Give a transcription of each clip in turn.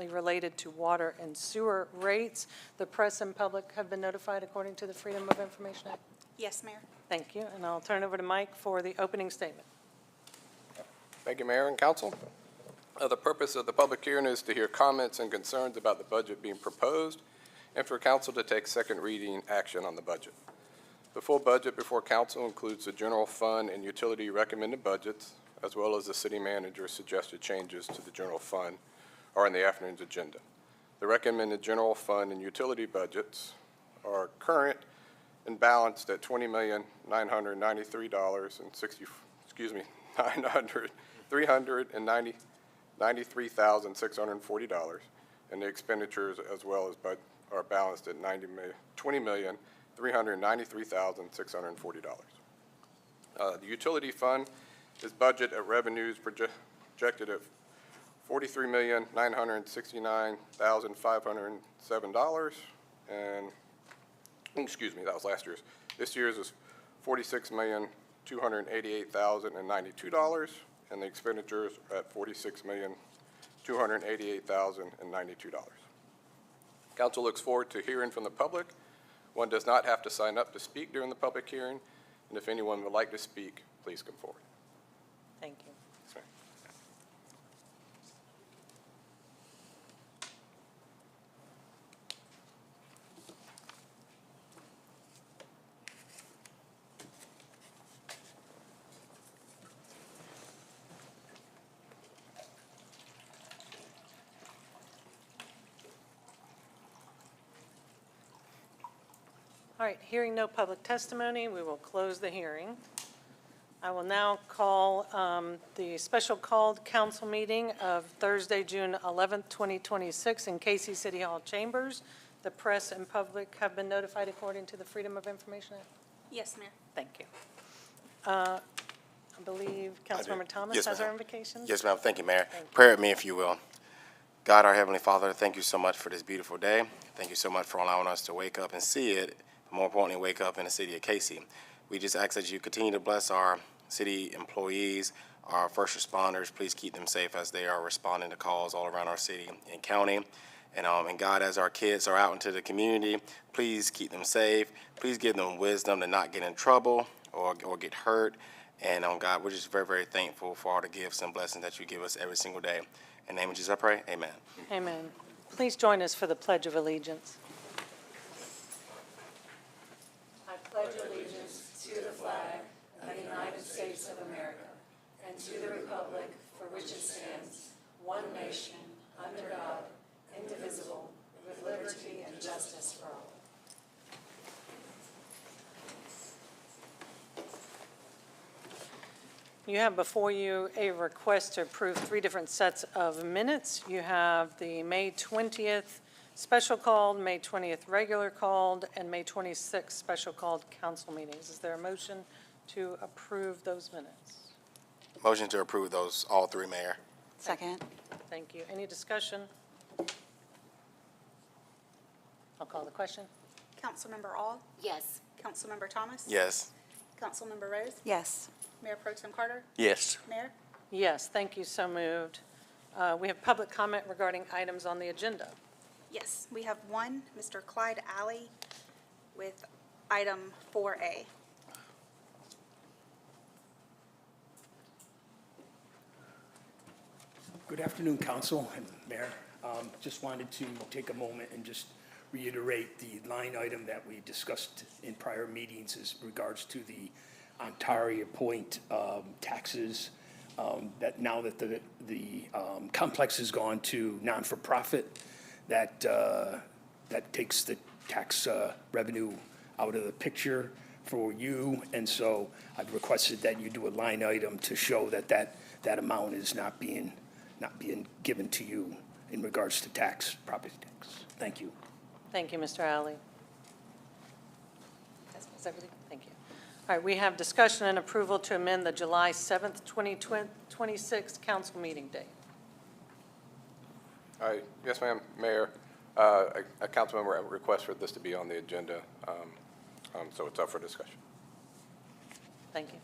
related to water and sewer rates. The press and public have been notified according to the Freedom of Information Act. Yes, Mayor. Thank you, and I'll turn over to Mike for the opening statement. Thank you, Mayor and Council. The purpose of the public hearing is to hear comments and concerns about the budget being proposed and for Council to take second reading action on the budget. The full budget before Council includes the general fund and utility recommended budgets, as well as the city manager's suggested changes to the general fund are in the afternoon's agenda. The recommended general fund and utility budgets are current and balanced at $93,640, and the expenditures as well as are balanced at $20,393,640. The utility fund is budgeted at revenues projected at $43,969,507, and excuse me, that was last year's. This year's is $46,288,092, and the expenditures are at $46,288,092. Council looks forward to hearing from the public. One does not have to sign up to speak during the public hearing, and if anyone would like to speak, please come forward. Thank you. Yes, ma'am. All right, hearing no public testimony, we will close the hearing. I will now call the special called council meeting of Thursday, June 11th, 2026 in Cayce City Hall chambers. The press and public have been notified according to the Freedom of Information Act. Yes, Mayor. Thank you. I believe Councilmember Thomas Yes, has our ma'am. invocation. Yes, ma'am. Thank you, Mayor. Thank you. Pray with me, if you will. God, our Heavenly Father, thank you so much for this beautiful day. Thank you so much for allowing us to wake up and see it, but more importantly, wake up in the city of Cayce. We just ask that you continue to bless our city employees, our first responders. Please keep them safe as they are responding to calls all around our city and county. And God, as our kids are out into the community, please keep them safe. Please give them wisdom to not get in trouble or get hurt. And God, we're just very, very thankful for all the gifts and blessings that you give us every single day. In the name of Jesus, I pray. Amen. Amen. Please join us for the Pledge of Allegiance. I pledge allegiance to the flag of the United States of America and to the republic for which it stands, one nation, under God, indivisible, with liberty and justice for all. You have before you a request to approve 3 different sets of minutes. You have the May 20th special called, May 20th regular called, and May 26th special called council meetings. Is there a motion to approve those minutes? Motion to approve those, all 3, Mayor. Second. Thank you. Any discussion? I'll call the question. Councilmember All? Yes. Councilmember Thomas? Yes. Councilmember Rose? Yes. Mayor Pro Tem Carter? Yes. Mayor? Yes, thank you. So moved. We have public comment regarding items on the agenda. Yes, we have one, Mr. Clyde Alley with item 4A. Good afternoon, Council and Mayor. Just wanted to take a moment and just reiterate the line item that we discussed in prior meetings as regards to the Ontario Point taxes, that now that the complex has gone to non-for-profit, that takes the tax revenue out of the picture for you. And so I've requested that you do a line item to show that that amount is not being given to you in regards to property tax. Thank you. Thank you, Mr. Alley. Is everything? Thank you. All right, we have discussion and approval to amend the July 7th, 2026 council meeting date. Yes, ma'am, Mayor. A council member requests for this to be on the agenda, so it's up for discussion. Thank you.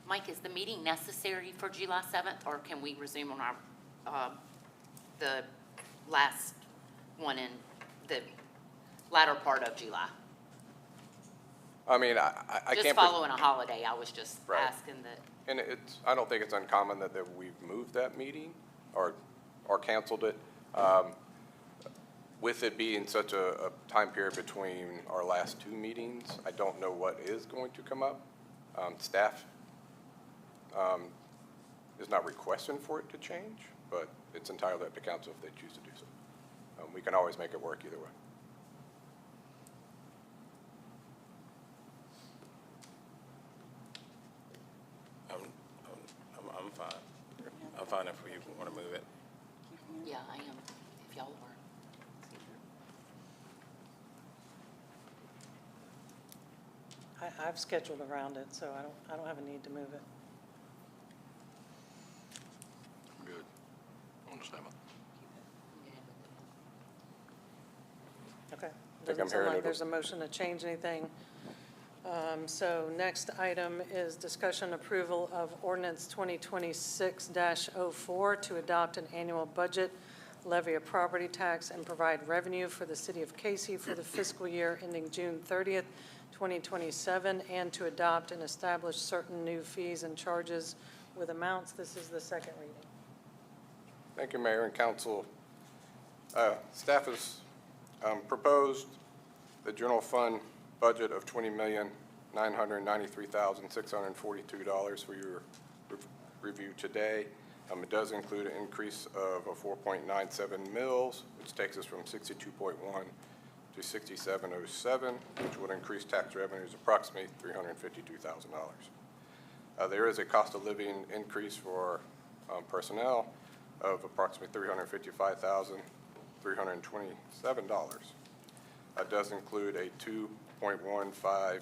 Mike, is the meeting necessary for July 7th, or can we resume on our the last one in the latter part of July. I mean, I Just can't. following a holiday, I was just Right. asking that. And I don't think it's uncommon that we've moved that meeting or canceled it. With it being such a time period between our last two meetings, I don't know what is going to come up. Staff is not requesting for it to change, but it's entirely up to council if they choose to do so. We can always make it work either way. I'm fine. I'm fine if you want to move it. Yeah, I am, if y'all are. I've scheduled around it, so I don't have a need to move it. Good. On the 7th. Okay. I'm Doesn't sound hearing like it. there's a motion to change anything. So next item is discussion approval of ordinance 2026-04 to adopt an annual budget, levy a property tax, and provide revenue for the city of Cayce for the fiscal year ending June 30th, 2027, and to adopt and establish certain new fees and charges with amounts. This is the second reading. Thank you, Mayor and Council. Staff has proposed the general fund budget of $20,993,642 for your review today. It does include an increase of a 4.97 mils, which takes us from 62.1 to 6707, which would increase tax revenues approximately $352,000. There is a cost of living increase for personnel of approximately $355,327. It does include a $2.15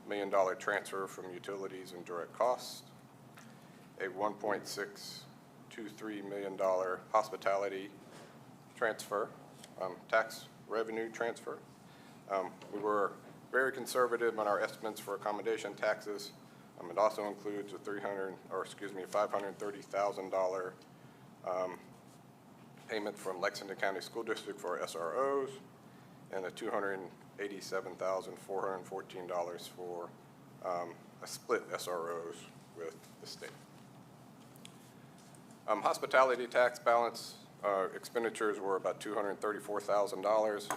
million transfer from utilities and direct costs, a $1.623 million hospitality transfer, tax revenue transfer. We were very conservative on our estimates for accommodation taxes. It also includes a $530,000 payment from Lexington County School District for SROs, and a $287,414 for a split SROs with the state. Hospitality tax balance expenditures were about $234,000,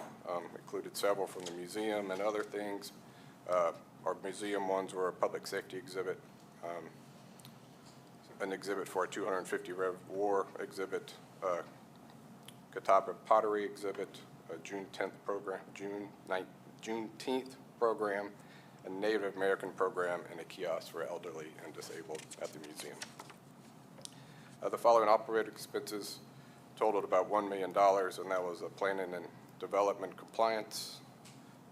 included several from the museum and other things. Our museum ones were a public safety exhibit, an exhibit for a 250 Rev War exhibit, Catawba pottery exhibit, a June 10th program, Juneteenth program, a Native American program, and a kiosk for elderly and disabled at the museum. The following operating expenses totaled about $1 million, and that was a planning and development compliance,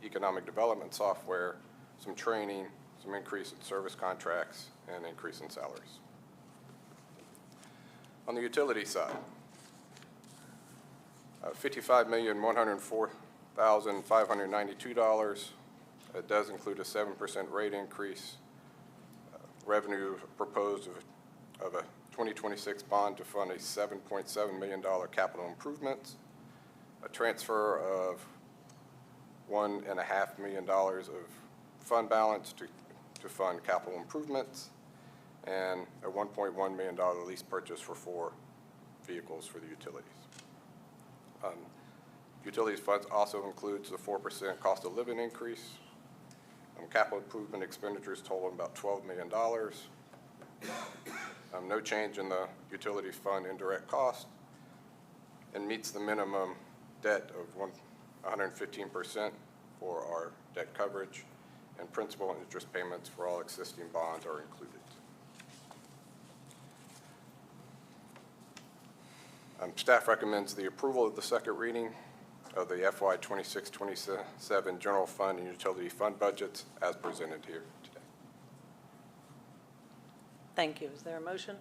economic development software, some training, some increase in service contracts, and increase in salaries. On the utility side, $55,104,592. It does include a 7% rate increase. Revenue proposed of a 2026 bond to fund a $7.7 million capital improvements, a transfer of $1.5 million of fund balance to fund capital improvements, and a $1.1 million lease purchase for 4 vehicles for the utilities. Utilities funds also includes the 4% cost of living increase. Capital improvement expenditures totaling about $12 million. No change in the utility fund indirect cost, and meets the minimum debt of 115% for our debt coverage, and principal and interest payments for all existing bonds are included. Staff recommends the approval of the second reading of the FY 26-27 general fund and utility fund budgets as presented here today. Thank you. Is there a motion?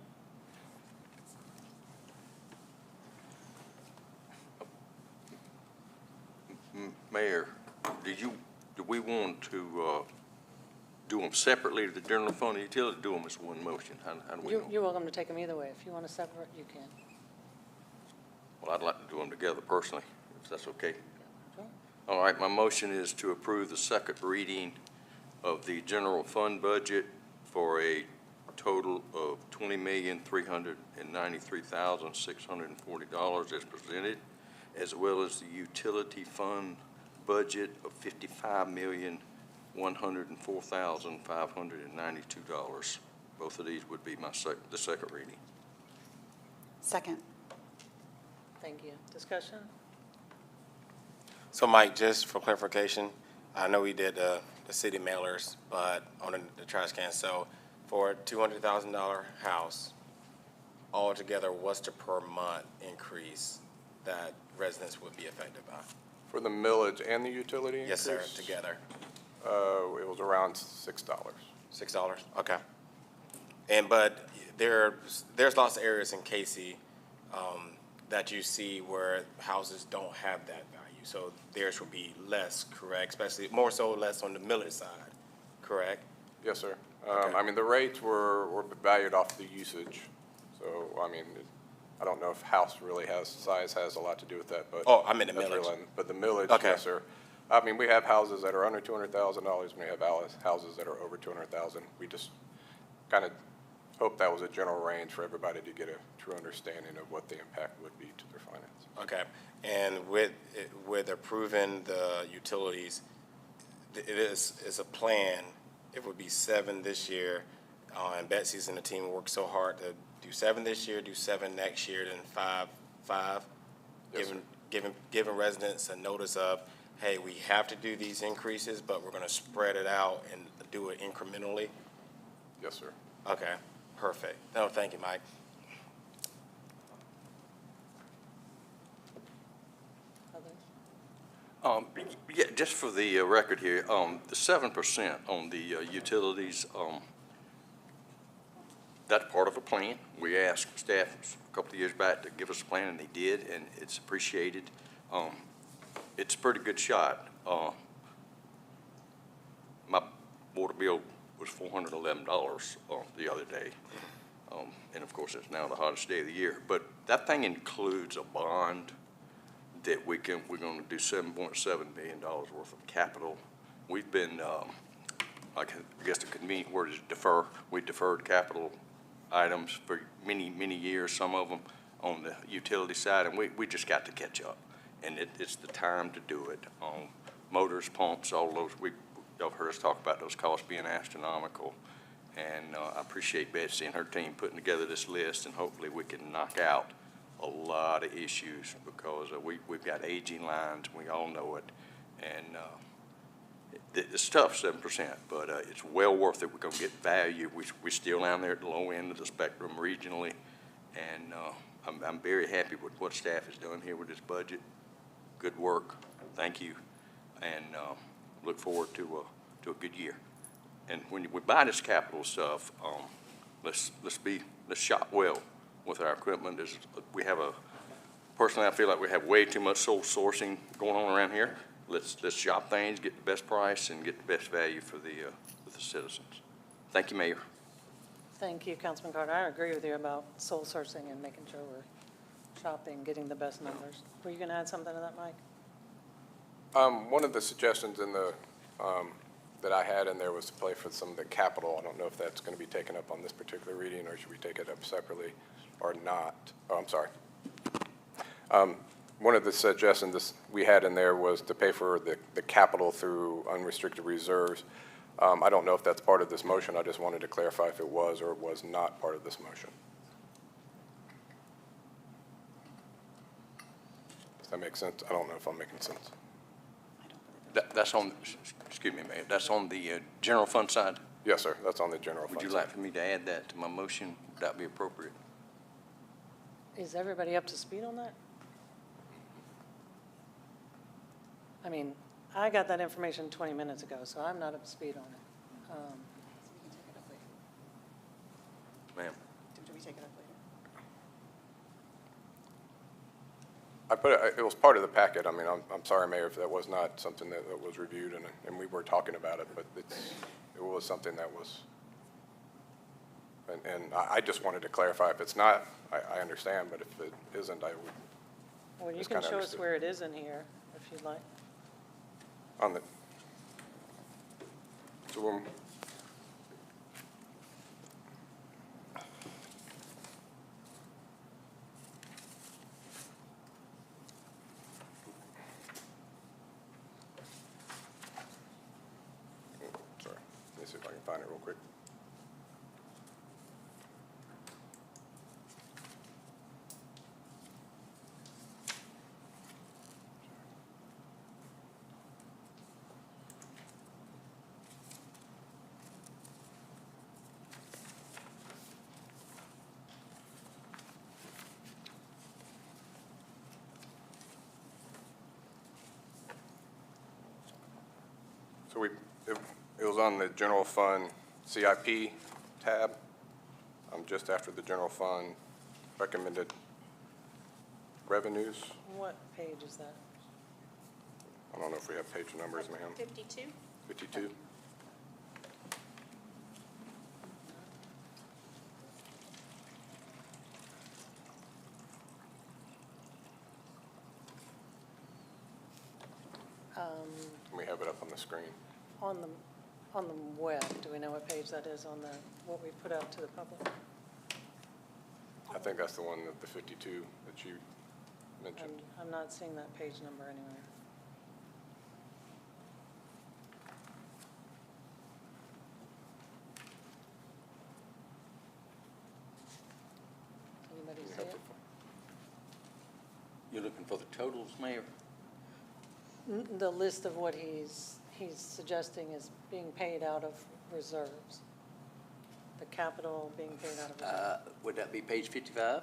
Mayor, do we want to do them separately, the general fund and utility, do them as one motion? How do we know? You're welcome to take them either way. If you want to separate, you can. I'd like to do them together personally, if that's okay. All right, my motion is to approve the second reading of the general fund budget for a total of $20,393,640 as presented, as well as the utility fund budget of $55,104,592. Both of these would be the second reading. Second. Thank you. Discussion? So Mike, just for clarification, I know we did the city mailers, but on the trash cans, so for a $200,000 house, altogether, what's the per month increase that residents would be affected by? For the millage and the utility Yes, sir, increase, together. It was around $6. $6, okay. But there's lots of areas in Cayce that you see where houses don't have that value. So theirs will be less, correct? Especially, more so less on the millage side, correct? Yes, sir. Okay. I mean, the rates were valued off the usage. So, I mean, I don't know if house really size has a lot to do with that, but. Oh, I meant the that's millage. relevant. But the millage, Okay. yes, sir. I mean, we have houses that are under $200,000, and we have houses that are over $200,000. We just kind of hope that was a general range for everybody to get a true understanding of what the impact would be to their finance. Okay, and with approving the utilities, it's a plan. It would be 7 this year, and Betsy's and the team worked so hard to do 7 this year, do 7 next year, then 5. Yes, Giving residents a notice of, hey, we have to do these increases, but we're gonna spread it out and do it incrementally. Yes, sir. Okay, perfect. No, thank you, Mike. Others? Yeah, just for the record here, the 7% on the utilities, that's part of a plan. We asked staff a couple of years back to give us a plan, and they did, and it's appreciated. It's a pretty good shot. My water bill was $411 the other day. And of course, it's now the hottest day of the year. But that thing includes a bond that we're going to do $7.7 million worth of capital. We've been, I guess the convenient word is defer. We deferred capital items for many, many years, some of them on the utility side, and we just got to catch up. And it's the time to do it. Motors, pumps, all those, y'all heard us talk about those costs being astronomical. And I appreciate Betsy and her team putting together this list, and hopefully we can knock out a lot of issues because we've got aging lines, we all know it. And it's tough, 7%, but it's well worth it. We're going to get value. We're still down there at the low end of the spectrum regionally, and I'm very happy with what staff has done here with this budget. Good work. Thank you, and look forward to a good year. And when we buy this capital stuff, let's shop well with our equipment. Personally, I feel like we have way too much sole sourcing going on around here. Let's shop things, get the best price, and get the best value for the citizens. Thank you, Mayor. Thank you, Councilman Carter. I agree with you about soul sourcing and making sure we're shopping, getting the best numbers. Were you going to add something to that, Mike? One of the suggestions in the, that I had in there was to play for some of the capital. I don't know if that's going to be taken up on this particular reading, or should we take it up separately or not? Oh, I'm sorry. One of the suggestions we had in there was to pay for the capital through unrestricted reserves. I don't know if that's part of this motion. I just wanted to clarify if it was or was not part of this motion. Does that make sense? I don't know if I'm making sense. That's on, excuse me, Mayor, that's on the general fund side? Yes, sir. That's on the general fund. Would you like for me to add that to my motion? Would that be appropriate? Is everybody up to speed on that? I mean, I got that information 20 minutes ago, so I'm not up to speed on it. We can take it up later. Ma'am? Do we take it up later? I put it was part of the packet. I mean, I'm sorry, Mayor, if that was not something that was reviewed and we were talking about it, but it was something that was, and I just wanted to clarify. If it's not, I understand, but if it isn't, I would Well, you Just can kinda show us understood. where it is in here, if you'd like. On the, so when, sorry, let me see if I can find it real quick. So it was on the general fund CIP tab, just after the general fund recommended revenues. What page is that? I don't know if we have page numbers, ma'am. 52? 52? We have it up on the screen. On the web, do we know what page that is on the, what we put out to the public? I think that's the one, the 52 that you mentioned. I'm not seeing that page number anywhere. Anybody see it? You're looking for the totals, Mayor? The list of what he's suggesting is being paid out of reserves. The capital being paid out of reserves. Would that be page 55?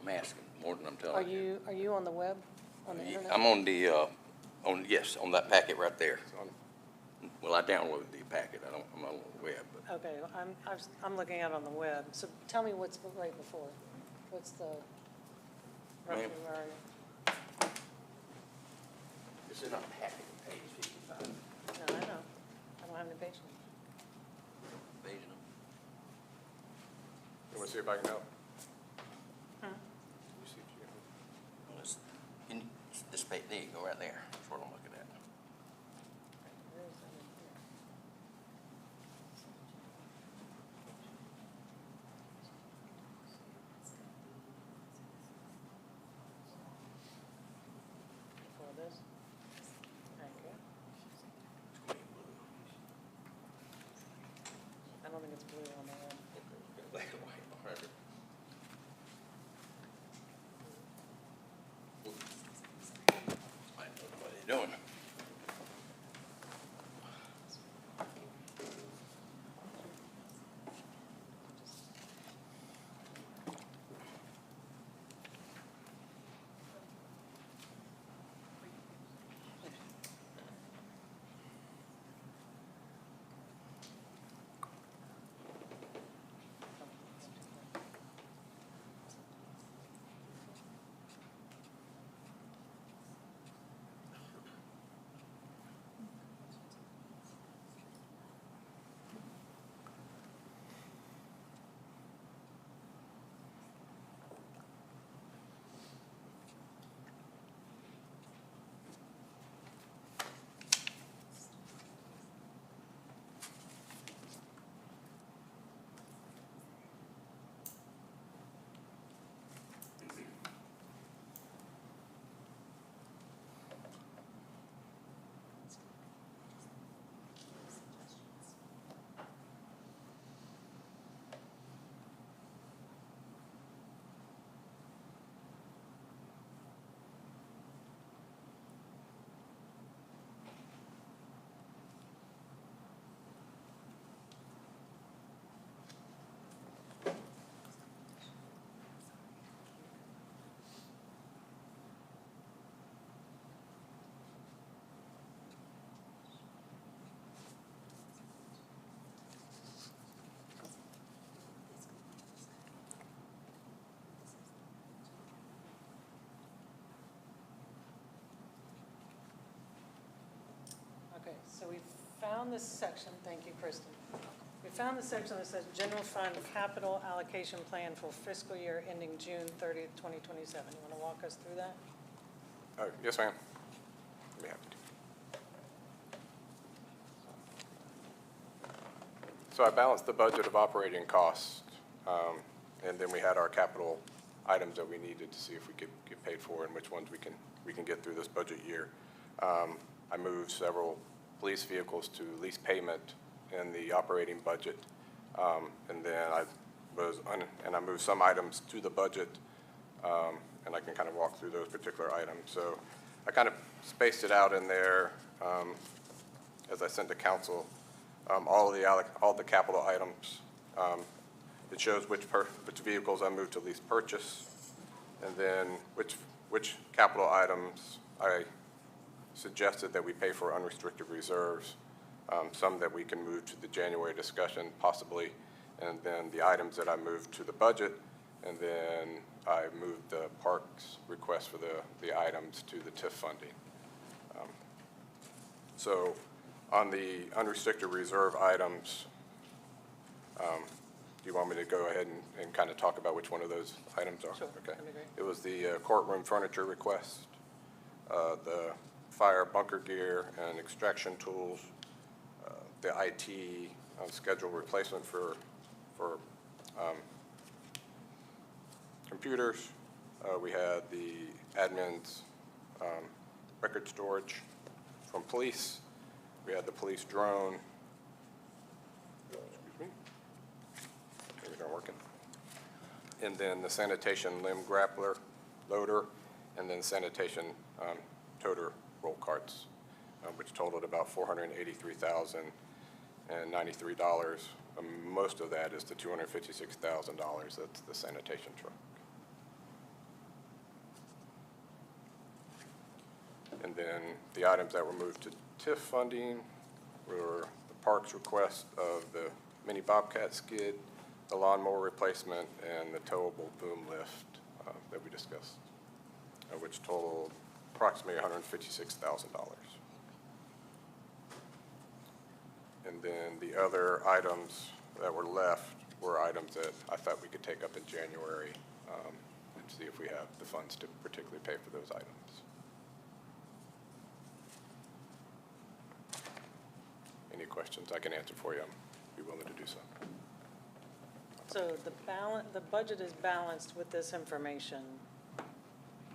I'm asking more than I'm telling you. Are you on the web, on the internet? I'm on the, yes, on that packet right there. Well, I downloaded the packet. I'm on the web, but Okay, I'm looking at it on the web. So tell me what's right before. What's the, roughly Ma'am? where are you? this is not packet, page 55. No, I know. I don't have any page numbers. Page number. You want to see if I can help? Hmm. You see if you can- Well, this page, there you go, right there. That's what I'm looking at. Where is that in here? For this? Thank you. I don't think it's blue on the web. Black and white, all right. I know what they're doing. Okay, so we found this section, thank you, Kristen. We found the section that says general fund capital allocation plan for fiscal year ending June 30th, 2027. You want to walk us through that? Yes, ma'am. Be happy to. So I balanced the budget of operating costs, and then we had our capital items that we needed to see if we could get paid for and which ones we can get through this budget year. I moved several police vehicles to lease payment in the operating budget, and then I moved some items to the budget, and I can kind of walk through those particular items. So I kind of spaced it out in there as I sent to council. All the capital items. It shows which vehicles I moved to lease purchase, and then which capital items I suggested that we pay for unrestricted reserves, some that we can move to the January discussion possibly, and then the items that I moved to the budget, and then I moved the parks request for the items to the TIF funding. So on the unrestricted reserve items, do you want me to go ahead and kind of talk about which one of those items are? Sure, Okay. that'd be great. It was the courtroom furniture request, the fire bunker gear and extraction tools, the IT schedule replacement for computers. We had the admin's record storage from police. We had the police drone. Excuse me. Things aren't working. And then the sanitation limb grappler loader, and then sanitation toter roll carts, which totaled about $483,093. Most of that is the $256,000. That's the sanitation truck. And then the items that were moved to TIF funding were the parks request of the mini Bobcat skid, the lawnmower replacement, and the towable boom lift that we discussed, which totaled approximately $156,000. And then the other items that were left were items that I thought we could take up in January and see if we have the funds to particularly pay for those items. Any questions I can answer for you, I'd be willing to do so. So the budget is balanced with this information.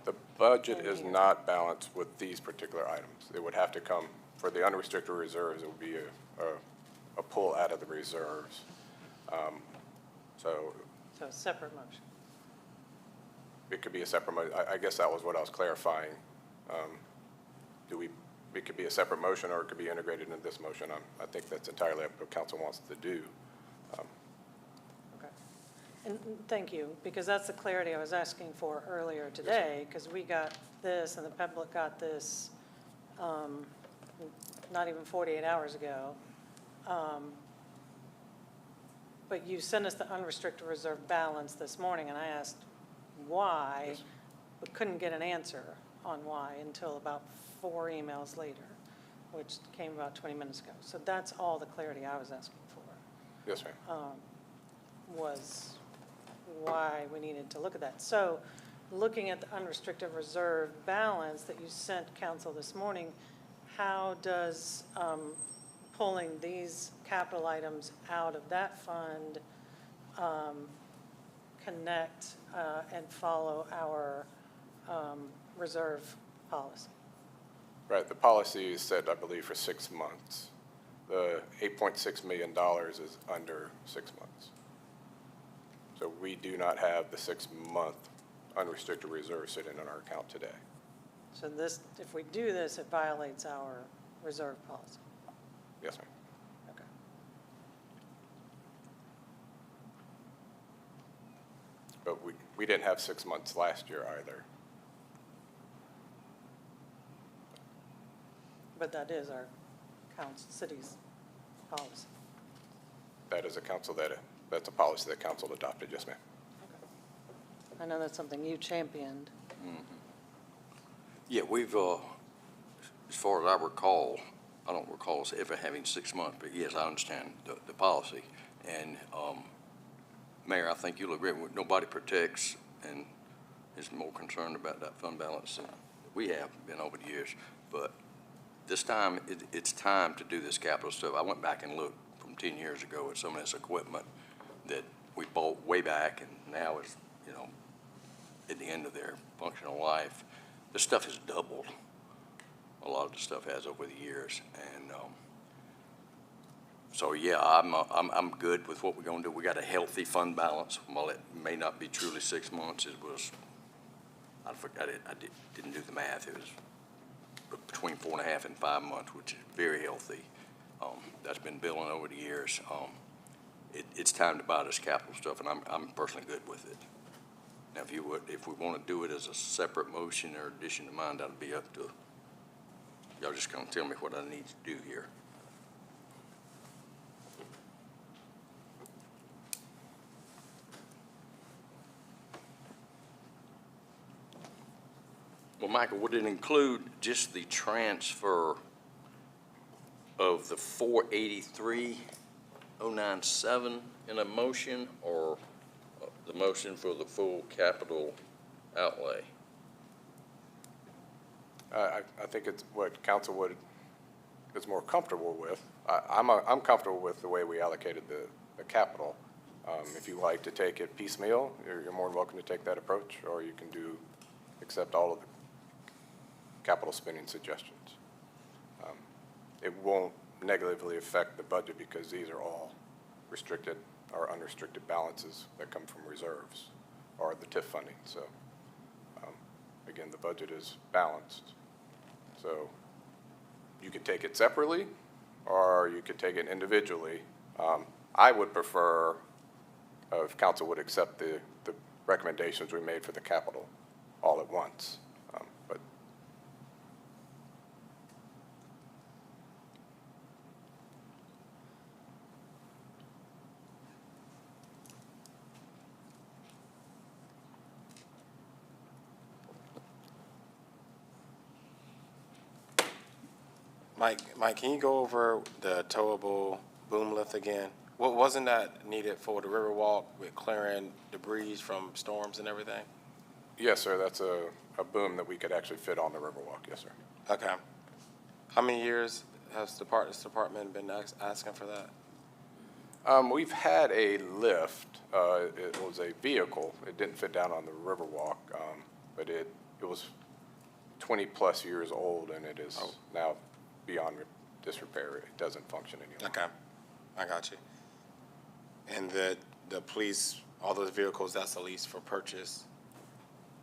The budget is not balanced with these particular items. It would have to come, for the unrestricted reserves, it would be a pull out of the reserves. So So a separate motion. it could be a separate, I guess that was what I was clarifying. It could be a separate motion, or it could be integrated into this motion. I think that's entirely up to what council wants to do. Okay. And thank you, because that's the clarity I was asking for earlier today, because we got this and the public got this not even 48 hours ago. But you sent us the unrestricted reserve balance this morning, and I asked why, Yes. but couldn't get an answer on why until about 4 emails later, which came about 20 minutes ago. So that's all the clarity I was asking for. Yes, ma'am. Was why we needed to look at that. So looking at the unrestricted reserve balance that you sent council this morning, how does pulling these capital items out of that fund connect and follow our reserve policy? Right, the policy is set, I believe, for 6 months. The $8.6 million is under 6 months. So we do not have the 6-month unrestricted reserve sitting in our account today. So this, if we do this, it violates our reserve policy. Yes, ma'am. Okay. But we didn't have 6 months last year either. But that is our city's policy. That is that's a policy that council adopted, yes, ma'am. I know that's something you championed. Yeah, we've, as far as I recall, I don't recall us ever having 6 months, but yes, I understand the policy. And, Mayor, I think you'll agree, nobody protects and is more concerned about that fund balance than we have been over the years. But this time, it's time to do this capital stuff. I went back and looked from 10 years ago at some of this equipment that we bought way back and now is, you know, at the end of their functional life. This stuff has doubled. A lot of the stuff has over the years. And so, yeah, I'm good with what we're going to do. We got a healthy fund balance. While it may not be truly 6 months, it was, I forgot it, didn't do the math. It was between 4.5 and 5 months, which is very healthy. That's been building over the years. It's time to buy this capital stuff, and I'm personally good with it. Now, if we want to do it as a separate motion or addition to mine, that'll be up to y'all. Just kind of tell me what I need to do here. Well, Michael, would it include just the transfer of the 483,097 in a motion, or the motion for the full capital outlay? I think it's what council is more comfortable with. I'm comfortable with the way we allocated the capital. If you like to take it piecemeal, you're more than welcome to take that approach, or you can accept all of the capital spending suggestions. It won't negatively affect the budget because these are all restricted or unrestricted balances that come from reserves or the TIF funding. So again, the budget is balanced. So you could take it separately or you could take it individually. I would prefer if council would accept the recommendations we made for the capital all at once. But Mike, can you go over the towable boom lift again? Wasn't that needed for the Riverwalk with clearing debris from storms and everything? yes, sir, that's a boom that we could actually fit on the Riverwalk. Yes, sir. Okay. How many years has this department been asking for that? We've had a lift. It was a vehicle. It didn't fit down on the Riverwalk, but it was 20-plus years old, and it is now beyond disrepair. It doesn't function anymore. Okay, I got you. And the police, all those vehicles, that's a lease for purchase?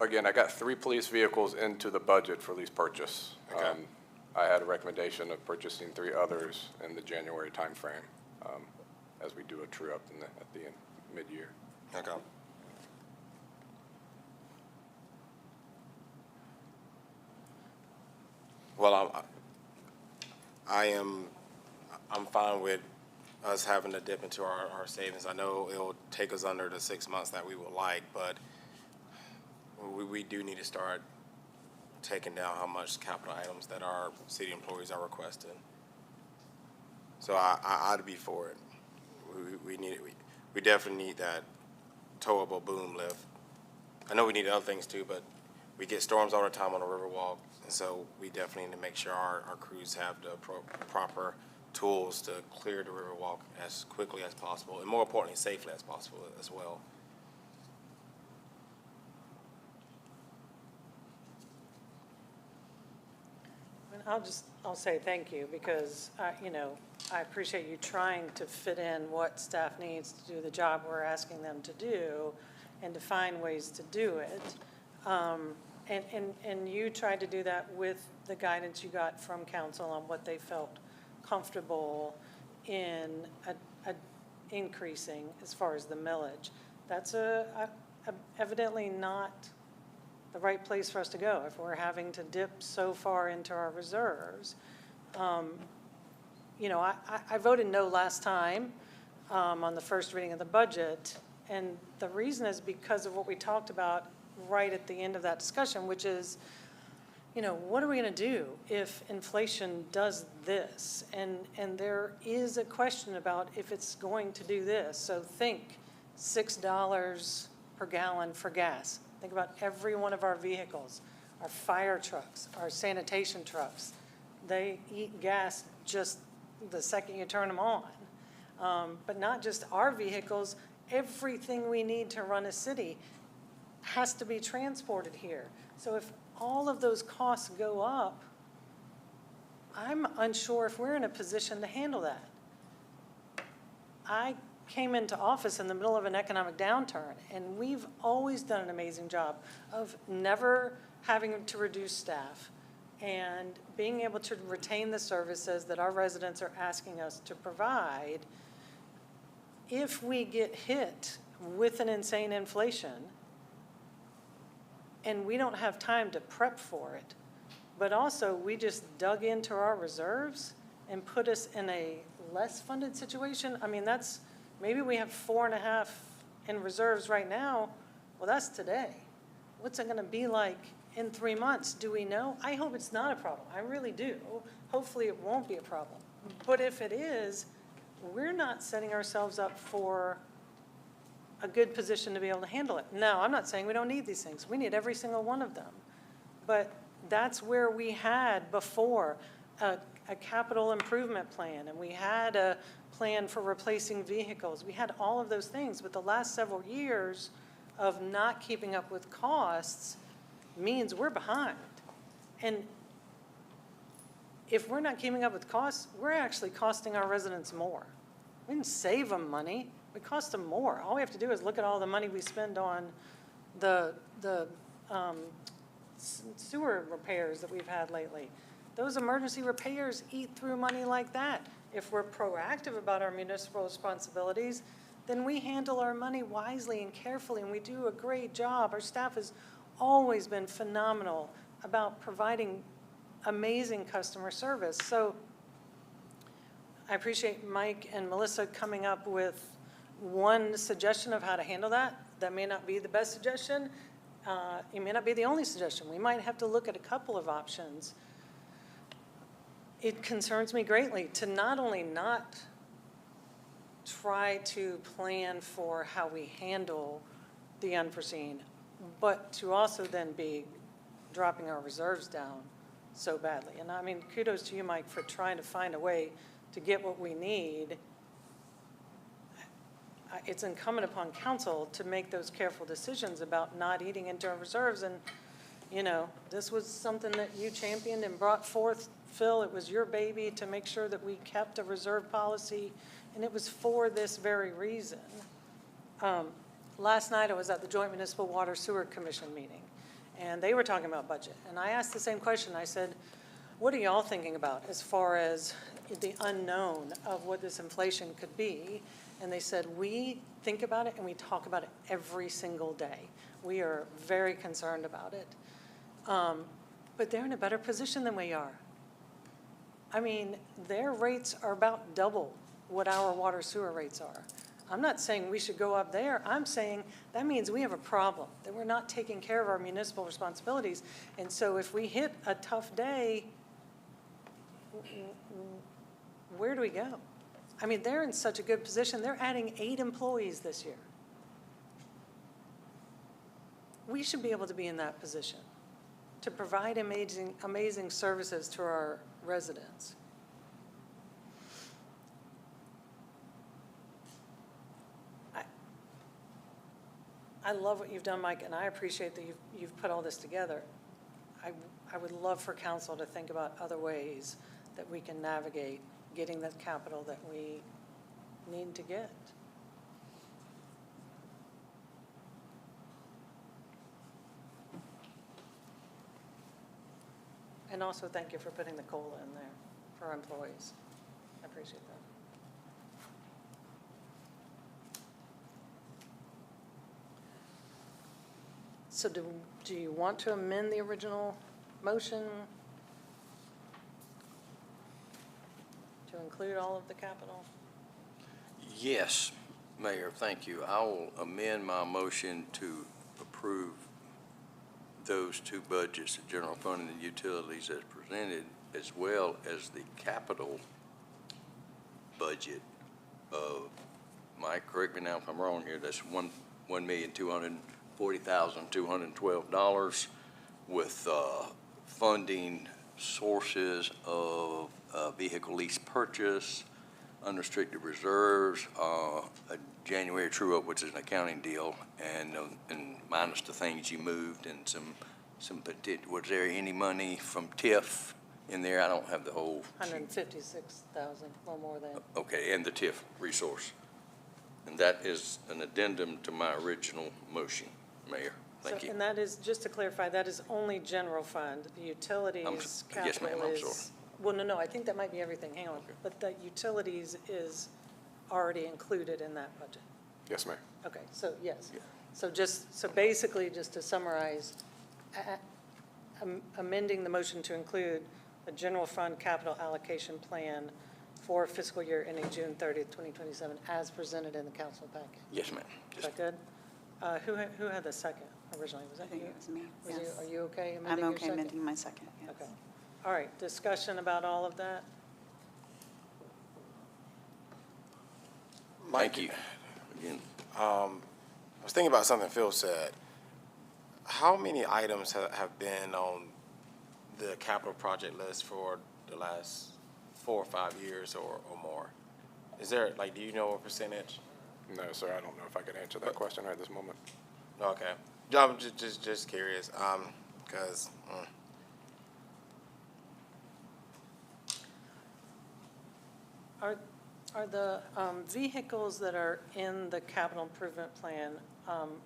Again, I got 3 police vehicles into the budget for lease purchase. Okay. I had a recommendation of purchasing 3 others in the January timeframe, as we do a true up at the end, mid-year. Okay. Well, I'm fine with us having to dip into our savings. I know it'll take us under the 6 months that we would like, but we do need to start taking down how much capital items that our city employees are requesting. So I'd be for it. We need it. We definitely need that towable boom lift. I know we need other things too, but we get storms all the time on the Riverwalk, and so we definitely need to make sure our crews have the proper tools to clear the Riverwalk as quickly as possible, and more importantly, safely as possible as well. I'll say thank you because, you know, I appreciate you trying to fit in what staff needs to do the job we're asking them to do and to find ways to do it. And you tried to do that with the guidance you got from council on what they felt comfortable in increasing as far as the millage. That's evidently not the right place for us to go if we're having to dip so far into our reserves. You know, I voted no last time on the first reading of the budget, and the reason is because of what we talked about right at the end of that discussion, which is, you know, what are we going to do if inflation does this? And there is a question about if it's going to do this. So think $6 per gallon for gas. Think about every one of our vehicles, our fire trucks, our sanitation trucks. They eat gas just the second you turn them on. But not just our vehicles, everything we need to run a city has to be transported here. So if all of those costs go up, I'm unsure if we're in a position to handle that. I came into office in the middle of an economic downturn, and we've always done an amazing job of never having to reduce staff and being able to retain the services that our residents are asking us to provide. If we get hit with an insane inflation, and we don't have time to prep for it, but also we just dug into our reserves and put us in a less funded situation. I mean, that's, maybe we have 4.5 in reserves right now. Well, that's today. What's it gonna be like in 3 months? Do we know? I hope it's not a problem. I really do. Hopefully it won't be a problem. But if it is, we're not setting ourselves up for a good position to be able to handle it. Now, I'm not saying we don't need these things. We need every single one of them. But that's where we had before a capital improvement plan, and we had a plan for replacing vehicles. We had all of those things, but the last several years of not keeping up with costs means we're behind. And if we're not keeping up with costs, we're actually costing our residents more. We didn't save them money. We cost them more. All we have to do is look at all the money we spend on the sewer repairs that we've had lately. Those emergency repairs eat through money like that. If we're proactive about our municipal responsibilities, then we handle our money wisely and carefully, and we do a great job. Our staff has always been phenomenal about providing amazing customer service. So I appreciate Mike and Melissa coming up with one suggestion of how to handle that. That may not be the best suggestion. It may not be the only suggestion. We might have to look at a couple of options. It concerns me greatly to not only not try to plan for how we handle the unforeseen, but to also then be dropping our reserves down so badly. And I mean, kudos to you, Mike, for trying to find a way to get what we need. It's incumbent upon council to make those careful decisions about not eating into our reserves. And, you know, this was something that you championed and brought forth, Phil. It was your baby to make sure that we kept a reserve policy, and it was for this very reason. Last night I was at the Joint Municipal Water Sewer Commission meeting, and they were talking about budget. And I asked the same question. I said, what are y'all thinking about as far as the unknown of what this inflation could be? And they said, we think about it and we talk about it every single day. We are very concerned about it. But they're in a better position than we are. I mean, their rates are about double what our water sewer rates are. I'm not saying we should go up there. I'm saying that means we have a problem, that we're not taking care of our municipal responsibilities. And so if we hit a tough day, where do we go? I mean, they're in such a good position. They're adding 8 employees this year. We should be able to be in that position to provide amazing services to our residents. I love what you've done, Mike, and I appreciate that you've put all this together. I would love for council to think about other ways that we can navigate getting the capital that we need to get. And also thank you for putting the COLA in there for our employees. I appreciate that. So do you want to amend the original motion to include all of the capital? Yes, Mayor, thank you. I will amend my motion to approve those two budgets, the general fund and the utilities as presented, as well as the capital budget of, Mike, correct me now if I'm wrong here, that's $1,240,212 with funding sources of vehicle lease purchase, unrestricted reserves, a January true-up, which is an accounting deal, and minus the things you moved and some, was there any money from TIF in there? I don't have the whole. 156,000, a little more than. Okay, and the TIF resource. And that is an addendum to my original motion, Mayor. Thank So- you. And that is, just to clarify, that is only general fund. The utilities yes, capital ma'am, I'm is. sorry. Well, no, I think that might be everything. Hang on. But the utilities is already included in that budget. Yes, Mayor. Okay, so yes. Yeah. So basically, just to summarize, amending the motion to include a general fund capital allocation plan for fiscal year ending June 30th, 2027, as presented in the council packet. Yes, ma'am. Is that good? Who had the second originally? Was I that think you? it was me, Was you- yes. Are you okay I'm amending your okay second? amending my second, yes. Okay. All right, discussion about all of that? Thank you. Again, I was thinking about something Phil said. How many items have been on the capital project list for the last 4 or 5 years or more? Is there, like, do you know a percentage? No, sir, I don't know if I could answer that question right this moment. Okay. I'm just curious, because, Are the vehicles that are in the capital improvement plan,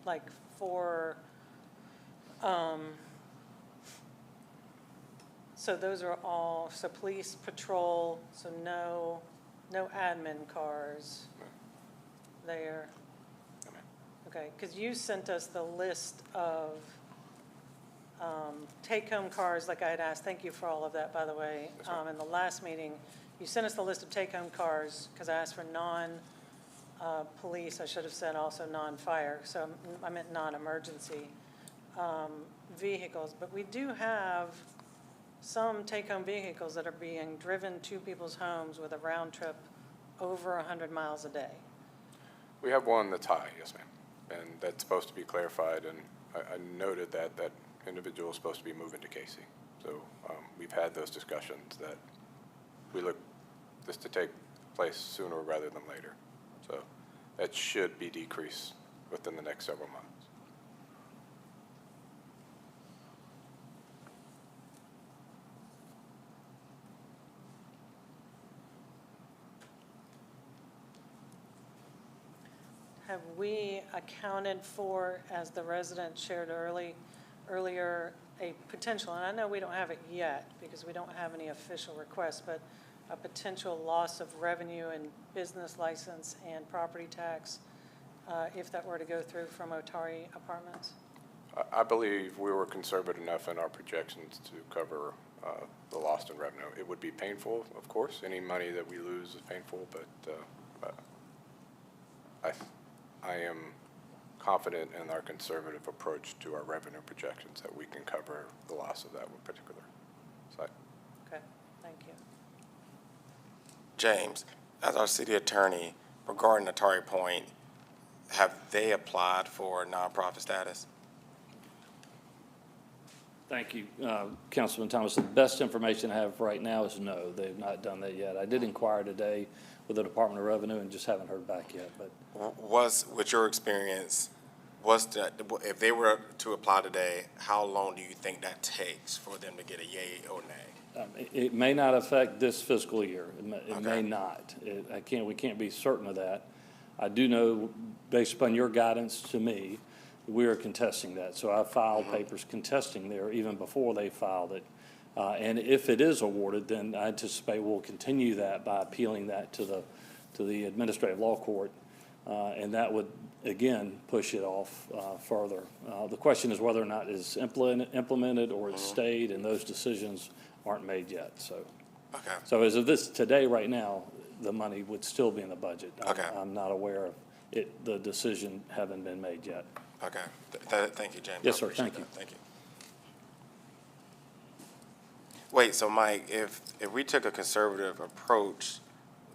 like for, so those are all, so police patrol, so no admin cars there? No, ma'am. Okay, because you sent us the list of take-home cars, like I had asked. Thank you for all of that, by the way. In the last meeting, you sent us the list of take-home cars, because I asked for non-police, I should have said also non-fire, so I meant non-emergency vehicles. But we do have some take-home vehicles that are being driven to people's homes with a round trip over 100 miles a day. We have one that's high, yes, ma'am, and that's supposed to be clarified, and I noted that that individual is supposed to be moving to Cayce. So we've had those discussions that we look this to take place sooner rather than later. So that should be decreased within the next several months. Have we accounted for, as the resident shared earlier, a potential, and I know we don't have it yet because we don't have any official requests, but a potential loss of revenue and business license and property tax if that were to go through from Otari Apartments? I believe we were conservative enough in our projections to cover the loss in revenue. It would be painful, of course. Any money that we lose is painful, but I am confident in our conservative approach to our revenue projections that we can cover the loss of that particular site. Okay, thank you. James, as our city attorney, regarding Atari Point, have they applied for nonprofit status? Thank you, Councilman Thomas. The best information I have right now is no, they've not done that yet. I did inquire today with the Department of Revenue and just haven't heard back yet, but. With your experience, if they were to apply today, how long do you think that takes for them to get a yay or nay? It may not affect this fiscal year. It may Okay. not. We can't be certain of that. I do know, based upon your guidance to me, we are contesting that. So I filed papers contesting there even before they filed it. And if it is awarded, then I anticipate we'll continue that by appealing that to the Administrative Law Court. And that would, again, push it off further. The question is whether or not it's implemented or it's stayed, and those decisions aren't made yet, so. Okay. So as of today, right now, the money would still be in the budget. Okay. I'm not aware of the decision having been made yet. Okay. Thank you, James. Yes, I sir. appreciate Thank you. that. Thank you. Wait, so Mike, if we took a conservative approach,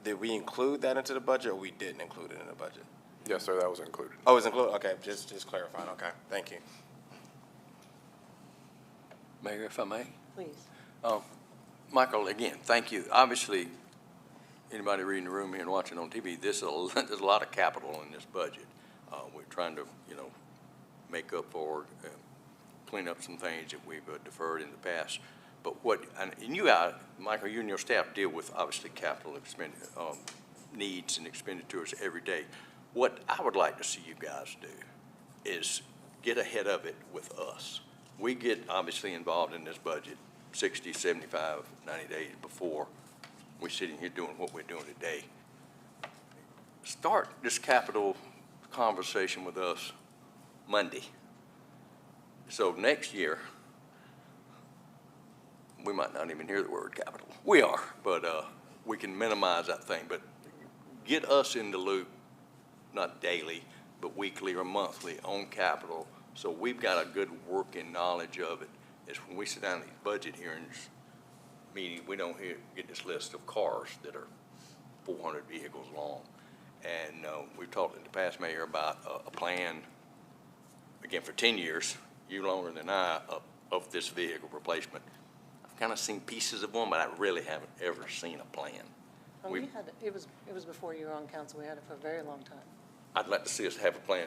did we include that into the budget, or we didn't include it in the budget? Yes, sir, that was included. Oh, it's included, okay, just clarifying, okay, thank you. Mayor, if I may? Please. Michael, again, thank you. Obviously, anybody reading the room here and watching on TV, there's a lot of capital in this budget. We're trying to, make up for, clean up some things that we've deferred in the past. But and you, Michael, you and your staff deal with, obviously, capital needs and expenditures every day. What I would like to see you guys do is get ahead of it with us. We get, obviously, involved in this budget 60, 75, 90 days before we're sitting here doing what we're doing today. Start this capital conversation with us Monday. So next year, we might not even hear the word capital. We are, but we can minimize that thing. But get us in the loop, not daily, but weekly or monthly on capital, so we've got a good working knowledge of it. Is when we sit down in these budget hearings meeting, we don't get this list of cars that are 400 vehicles long. And we've talked in the past, Mayor, about a plan, again, for 10 years, you longer than I, of this vehicle replacement. I've kind of seen pieces of one, but I really haven't ever seen a plan. Well, it was before you were on council. We had it for a very long time. I'd like to see us have a plan,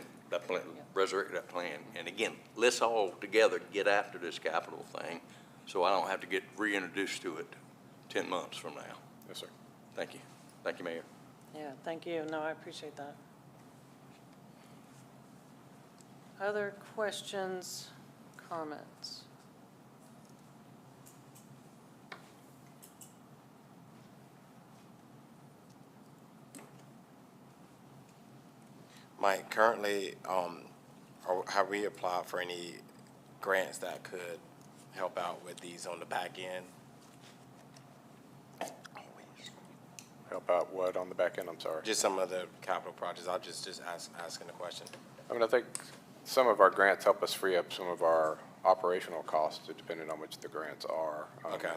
resurrect that plan. And again, let's all together get after this capital thing so I don't have to get reintroduced to it 10 months from now. Yes, sir. Thank you. Thank you, Mayor. Yeah, thank you. No, I appreciate that. Other questions, comments? Mike, currently, have we applied for any grants that could help out with these on the back end? Help out what on the back end, I'm sorry? Just some of the capital projects, I'll just asking the question. I mean, I think some of our grants help us free up some of our operational costs, depending on which the grants are. Okay.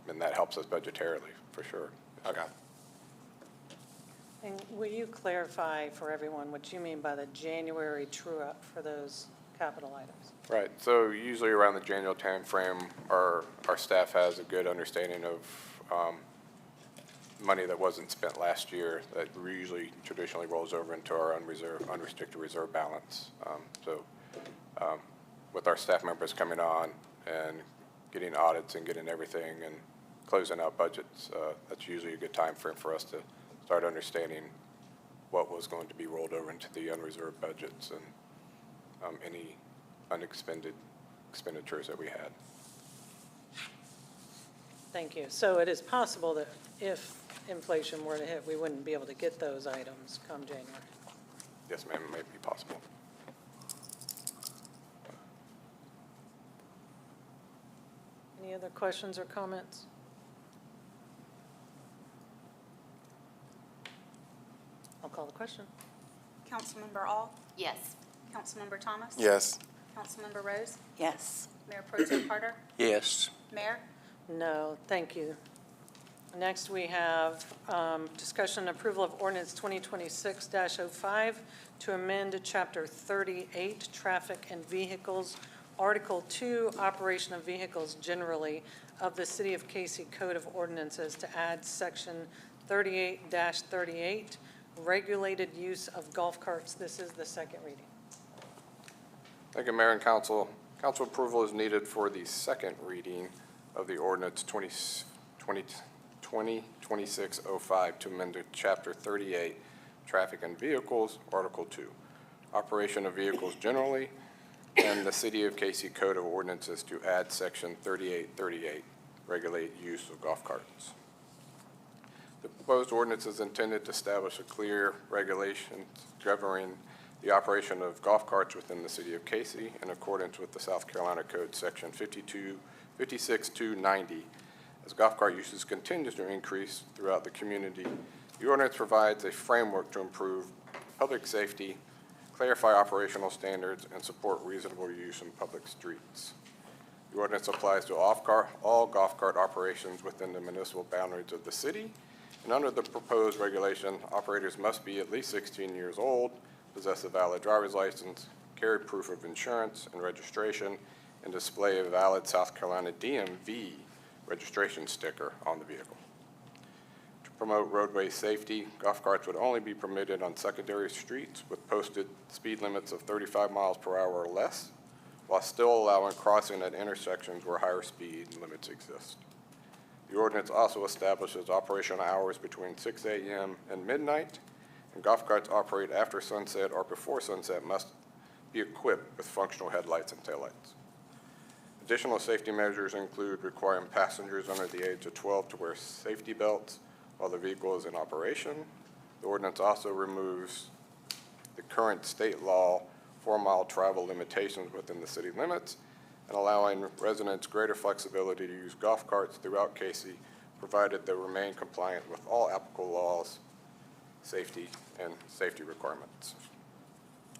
And that helps us budgetarily, for sure. Okay. And will you clarify for everyone what you mean by the January true-up for those capital items? Right, so usually around the January timeframe, our staff has a good understanding of money that wasn't spent last year that usually traditionally rolls over into our unrestricted reserve balance. With our staff members coming on and getting audits and getting everything and closing out budgets, that's usually a good time frame for us to start understanding what was going to be rolled over into the unreserved budgets and any unexpended expenditures that we had. Thank you. So it is possible that if inflation were to hit, we wouldn't be able to get those items come January. Yes, ma'am, it may be possible. Any other questions or comments? I'll call the question. Councilmember All, Yes. Councilmember Thomas. Yes. Councilmember Rose, Yes. Mayor Pro Tem Carter, Yes. Mayor. No, thank you. Next, we have discussion and approval of ordinance 2026-05 to amend Chapter 38, Traffic and Vehicles, Article 2, Operation of Vehicles Generally of the City of Cayce Code of Ordinances to add Section 38-38, Regulated Use of Golf Carts. This is the second reading. Thank you, Mayor and Council. Council approval is needed for the second reading of the ordinance 2026-05 to amend Chapter 38, Traffic and Vehicles, Article 2, Operation of Vehicles Generally, and the City of Cayce Code of Ordinances to add Section 3838, Regulate Use of Golf Carts. The proposed ordinance is intended to establish a clear regulation governing the operation of golf carts within the City of Cayce in accordance with the South Carolina Code Section 56290. As golf cart usage continues to increase throughout the community, the ordinance provides a framework to improve public safety, clarify operational standards, and support reasonable use in public streets. The ordinance applies to all golf cart operations within the municipal boundaries of the city. And under the proposed regulation, operators must be at least 16 years old, possess a valid driver's license, carry proof of insurance and registration, and display a valid South Carolina DMV registration sticker on the vehicle. To promote roadway safety, golf carts would only be permitted on secondary streets with posted speed limits of 35 miles per hour or less, while still allowing crossing at intersections where higher speed limits exist. The ordinance also establishes operational hours between 6 a.m. and midnight, and golf carts operate after sunset or before sunset must be equipped with functional headlights and taillights. Additional safety measures include requiring passengers under the age of 12 to wear safety belts while the vehicle is in operation. The ordinance also removes the current state law 4-mile travel limitations within the city limits and allowing residents greater flexibility to use golf carts throughout Cayce, provided they remain compliant with all applicable laws, safety requirements.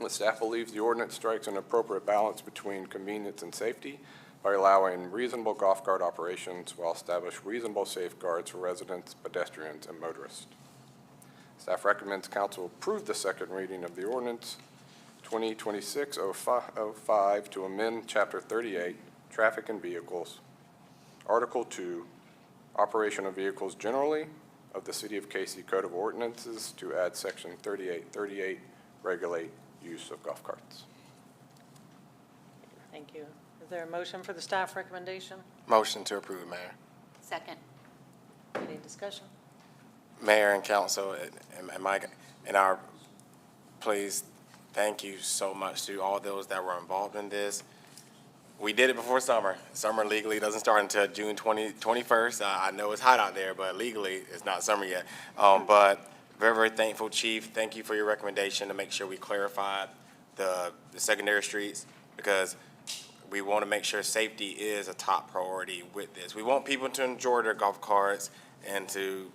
The staff believes the ordinance strikes an appropriate balance between convenience and safety by allowing reasonable golf cart operations while establishing reasonable safeguards for residents, pedestrians, and motorists. Staff recommends council approve the second reading of the ordinance 2026-05 to amend Chapter 38, Traffic and Vehicles, Article 2, Operation of Vehicles Generally of the City of Cayce Code of Ordinances to add Section 3838, Regulate Use of Golf Carts. Thank you. Is there a motion for the staff recommendation? Motion to approve, Mayor. Second. Any discussion? Mayor and council, and Mike, and our, please, thank you so much to all those that were involved in this. We did it before summer. Summer legally doesn't start until June 21st. I know it's hot out there, but legally it's not summer yet. But very, very thankful, Chief. Thank you for your recommendation to make sure we clarified the secondary streets, because we want to make sure safety is a top priority with this. We want people to enjoy their golf carts and to,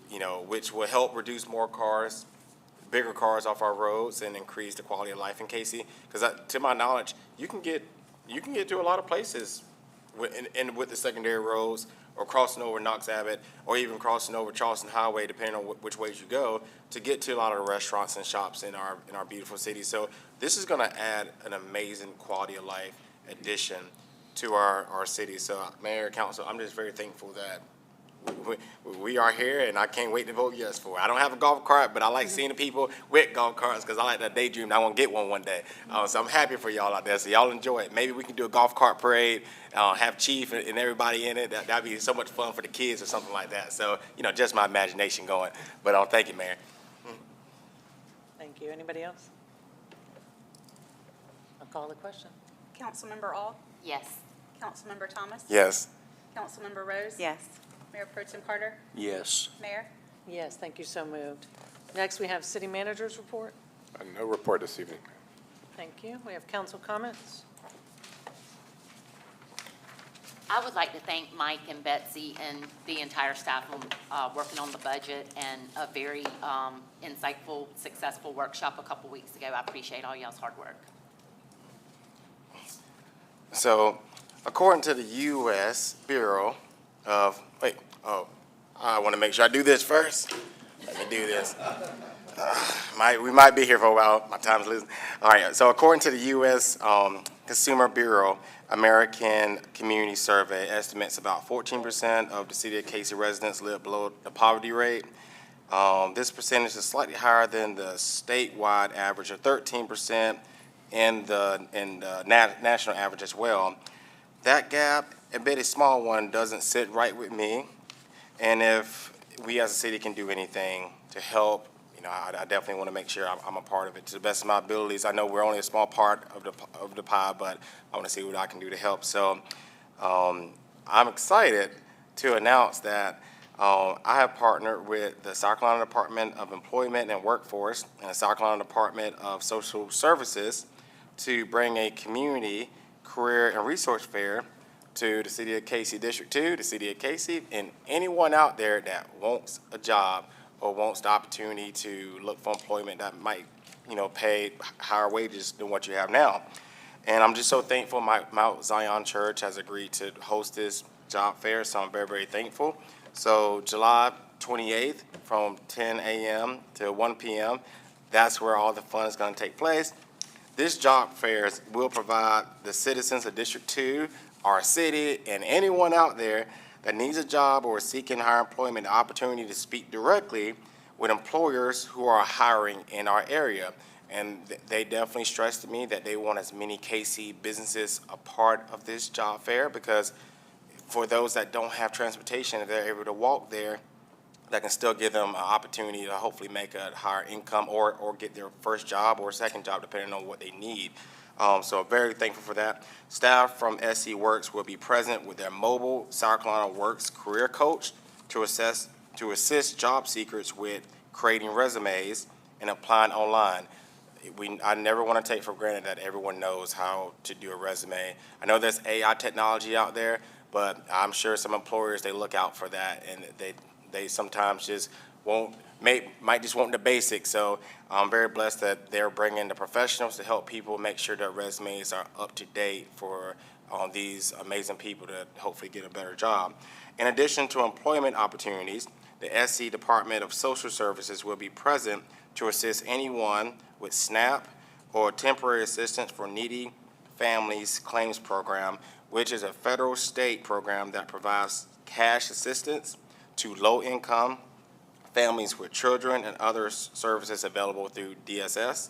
which will help reduce more cars, bigger cars off our roads and increase the quality of life in Cayce. Because to my knowledge, you can get to a lot of places with the secondary roads, or crossing over Knox Abbott, or even crossing over Charleston Highway, depending on which ways you go, to get to a lot of the restaurants and shops in our beautiful city. So this is going to add an amazing quality of life addition to our city. So Mayor, Council, I'm just very thankful that we are here, and I can't wait to vote yes for it. I don't have a golf cart, but I like seeing the people with golf carts because I like that daydream. I want to get one day. So I'm happy for y'all out there. So y'all enjoy it. Maybe we can do a golf cart parade, have Chief and everybody in it. That'd be so much fun for the kids or something like that. So, just my imagination going. But thank you, Mayor. Thank you. Anybody else? I'll call the question. Councilmember All? Yes. Councilmember Thomas? Yes. Councilmember Rose? Yes. Mayor Pro Tem Carter? Yes. Mayor? Yes, thank you, so moved. Next, we have city manager's report. No report this evening. Thank you. We have council comments. I would like to thank Mike and Betsy and the entire staff on working on the budget and a very insightful, successful workshop a couple weeks ago. I appreciate all y'all's hard work. So, according to the U.S. Bureau of, I want to make sure I do this first. Let me do this. We might be here for a while. My time's losing. All right, so according to the U.S. Consumer Bureau, American Community Survey estimates about 14% of the city of Cayce residents live below the poverty rate. This percentage is slightly higher than the statewide average of 13% and the national average as well. That gap, a bit small one, doesn't sit right with me. And if we as a city can do anything to help, I definitely want to make sure I'm a part of it to the best of my abilities. I know we're only a small part of the pie, but I want to see what I can do to help. So I'm excited to announce that I have partnered with the South Carolina Department of Employment and Workforce and the South Carolina Department of Social Services to bring a community career and resource fair to the city of Cayce, District 2, the city of Cayce, and anyone out there that wants a job or wants the opportunity to look for employment that might, pay higher wages than what you have now. And I'm just so thankful Mount Zion Church has agreed to host this job fair, so I'm very, very thankful. So July 28th from 10 a.m. to 1 p.m., that's where all the fun is going to take place. This job fair will provide the citizens of District 2, our city, and anyone out there that needs a job or is seeking higher employment the opportunity to speak directly with employers who are hiring in our area. And they definitely stressed to me that they want as many Cayce businesses a part of this job fair, because for those that don't have transportation, if they're able to walk there, that can still give them an opportunity to hopefully make a higher income or get their first job or second job, depending on what they need. So very thankful for that. Staff from SC Works will be present with their mobile South Carolina Works career coach to assist job seekers with creating resumes and applying online. I never want to take for granted that everyone knows how to do a resume. I know there's AI technology out there, but I'm sure some employers, they look out for that, and they sometimes just might just want the basics. So I'm very blessed that they're bringing the professionals to help people make sure their resumes are up to date for these amazing people to hopefully get a better job. In addition to employment opportunities, the SC Department of Social Services will be present to assist anyone with SNAP or temporary assistance for needy families claims program, which is a federal state program that provides cash assistance to low-income families with children and other services available through DSS.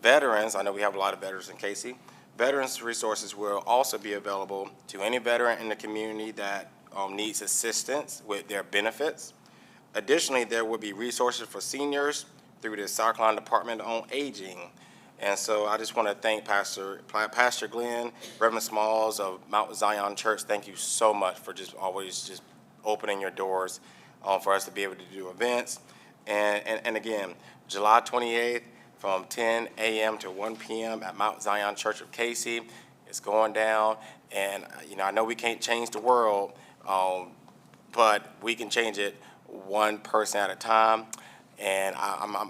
Veterans, I know we have a lot of veterans in Cayce, veterans resources will also be available to any veteran in the community that needs assistance with their benefits. Additionally, there will be resources for seniors through the South Carolina Department on Aging. And so I just want to thank Pastor Glenn, Reverend Smalls of Mount Zion Church. Thank you so much for just always just opening your doors for us to be able to do events. And again, July 28th from 10 a.m. to 1 p.m. at Mount Zion Church of Cayce. It's going down. And, I know we can't change the world, but we can change it one person at a time. And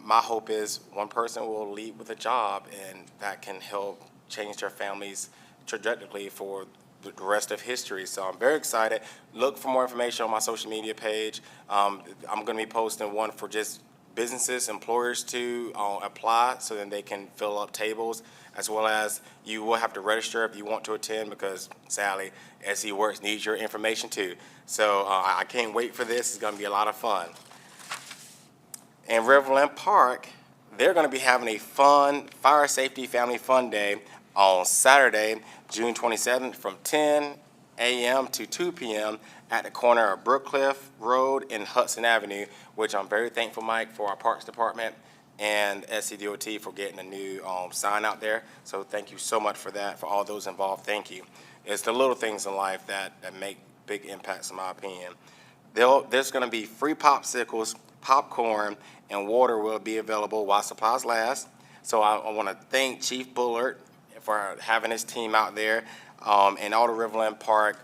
my hope is one person will lead with a job, and that can help change their family's trajectory for the rest of history. So I'm very excited. Look for more information on my social media page. I'm going to be posting one for just businesses, employers to apply so then they can fill up tables, as well as you will have to register if you want to attend, because sadly, SC Works needs your information too. So I can't wait for this. It's going to be a lot of fun. In Riverland Park, they're going to be having a fun Fire Safety Family Fun Day on Saturday, June 27th from 10 a.m. to 2 p.m. at the corner of Brookcliff Road and Hudson Avenue, which I'm very thankful, Mike, for our Parks Department and SCDOT for getting a new sign out there. So thank you so much for that, for all those involved. Thank you. It's the little things in life that make big impacts, in my opinion. There's going to be free popsicles, popcorn, and water will be available while supplies last. So I want to thank Chief Bullard for having his team out there, and all the Riverland Park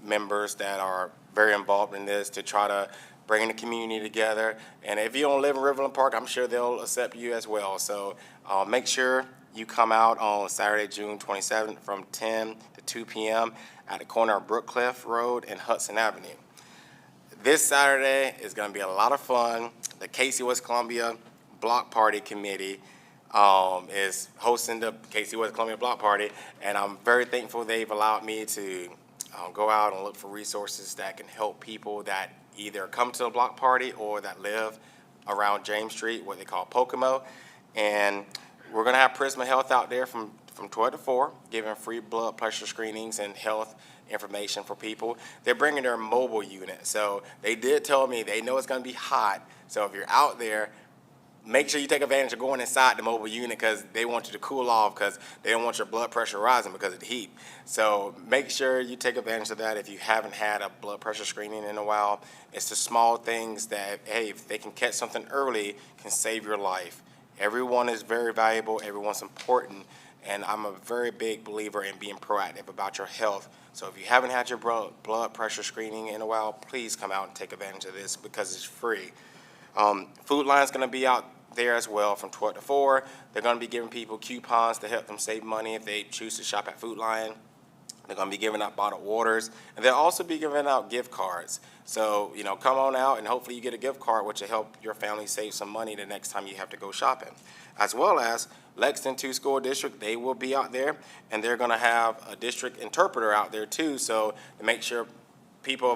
members that are very involved in this to try to bring the community together. And if you don't live in Riverland Park, I'm sure they'll accept you as well. So make sure you come out on Saturday, June 27th from 10 to 2 p.m. at the corner of Brookcliff Road and Hudson Avenue. This Saturday is going to be a lot of fun. The Cayce West Columbia Block Party Committee is hosting the Cayce West Columbia Block Party, and I'm very thankful they've allowed me to go out and look for resources that can help people that either come to the block party or that live around James Street, what they call Pocomo. And we're going to have Prisma Health out there from 12 to 4, giving free blood pressure screenings and health information for people. They're bringing their mobile unit. So they did tell me they know it's going to be hot. So if you're out there, make sure you take advantage of going inside the mobile unit, because they want you to cool off, because they don't want your blood pressure rising because of the heat. So make sure you take advantage of that if you haven't had a blood pressure screening in a while. It's the small things that, hey, if they can catch something early, can save your life. Everyone is very valuable. Everyone's important. And I'm a very big believer in being proactive about your health. So if you haven't had your blood pressure screening in a while, please come out and take advantage of this, because it's free. Food Line's going to be out there as well from 12 to 4. They're going to be giving people coupons to help them save money if they choose to shop at Food Lion. They're going to be giving out bottled waters, and they'll also be giving out gift cards. So, come on out, and hopefully you get a gift card, which will help your family save some money the next time you have to go shopping. As well as Lexington 2 School District, they will be out there, and they're going to have a district interpreter out there too, so to make sure people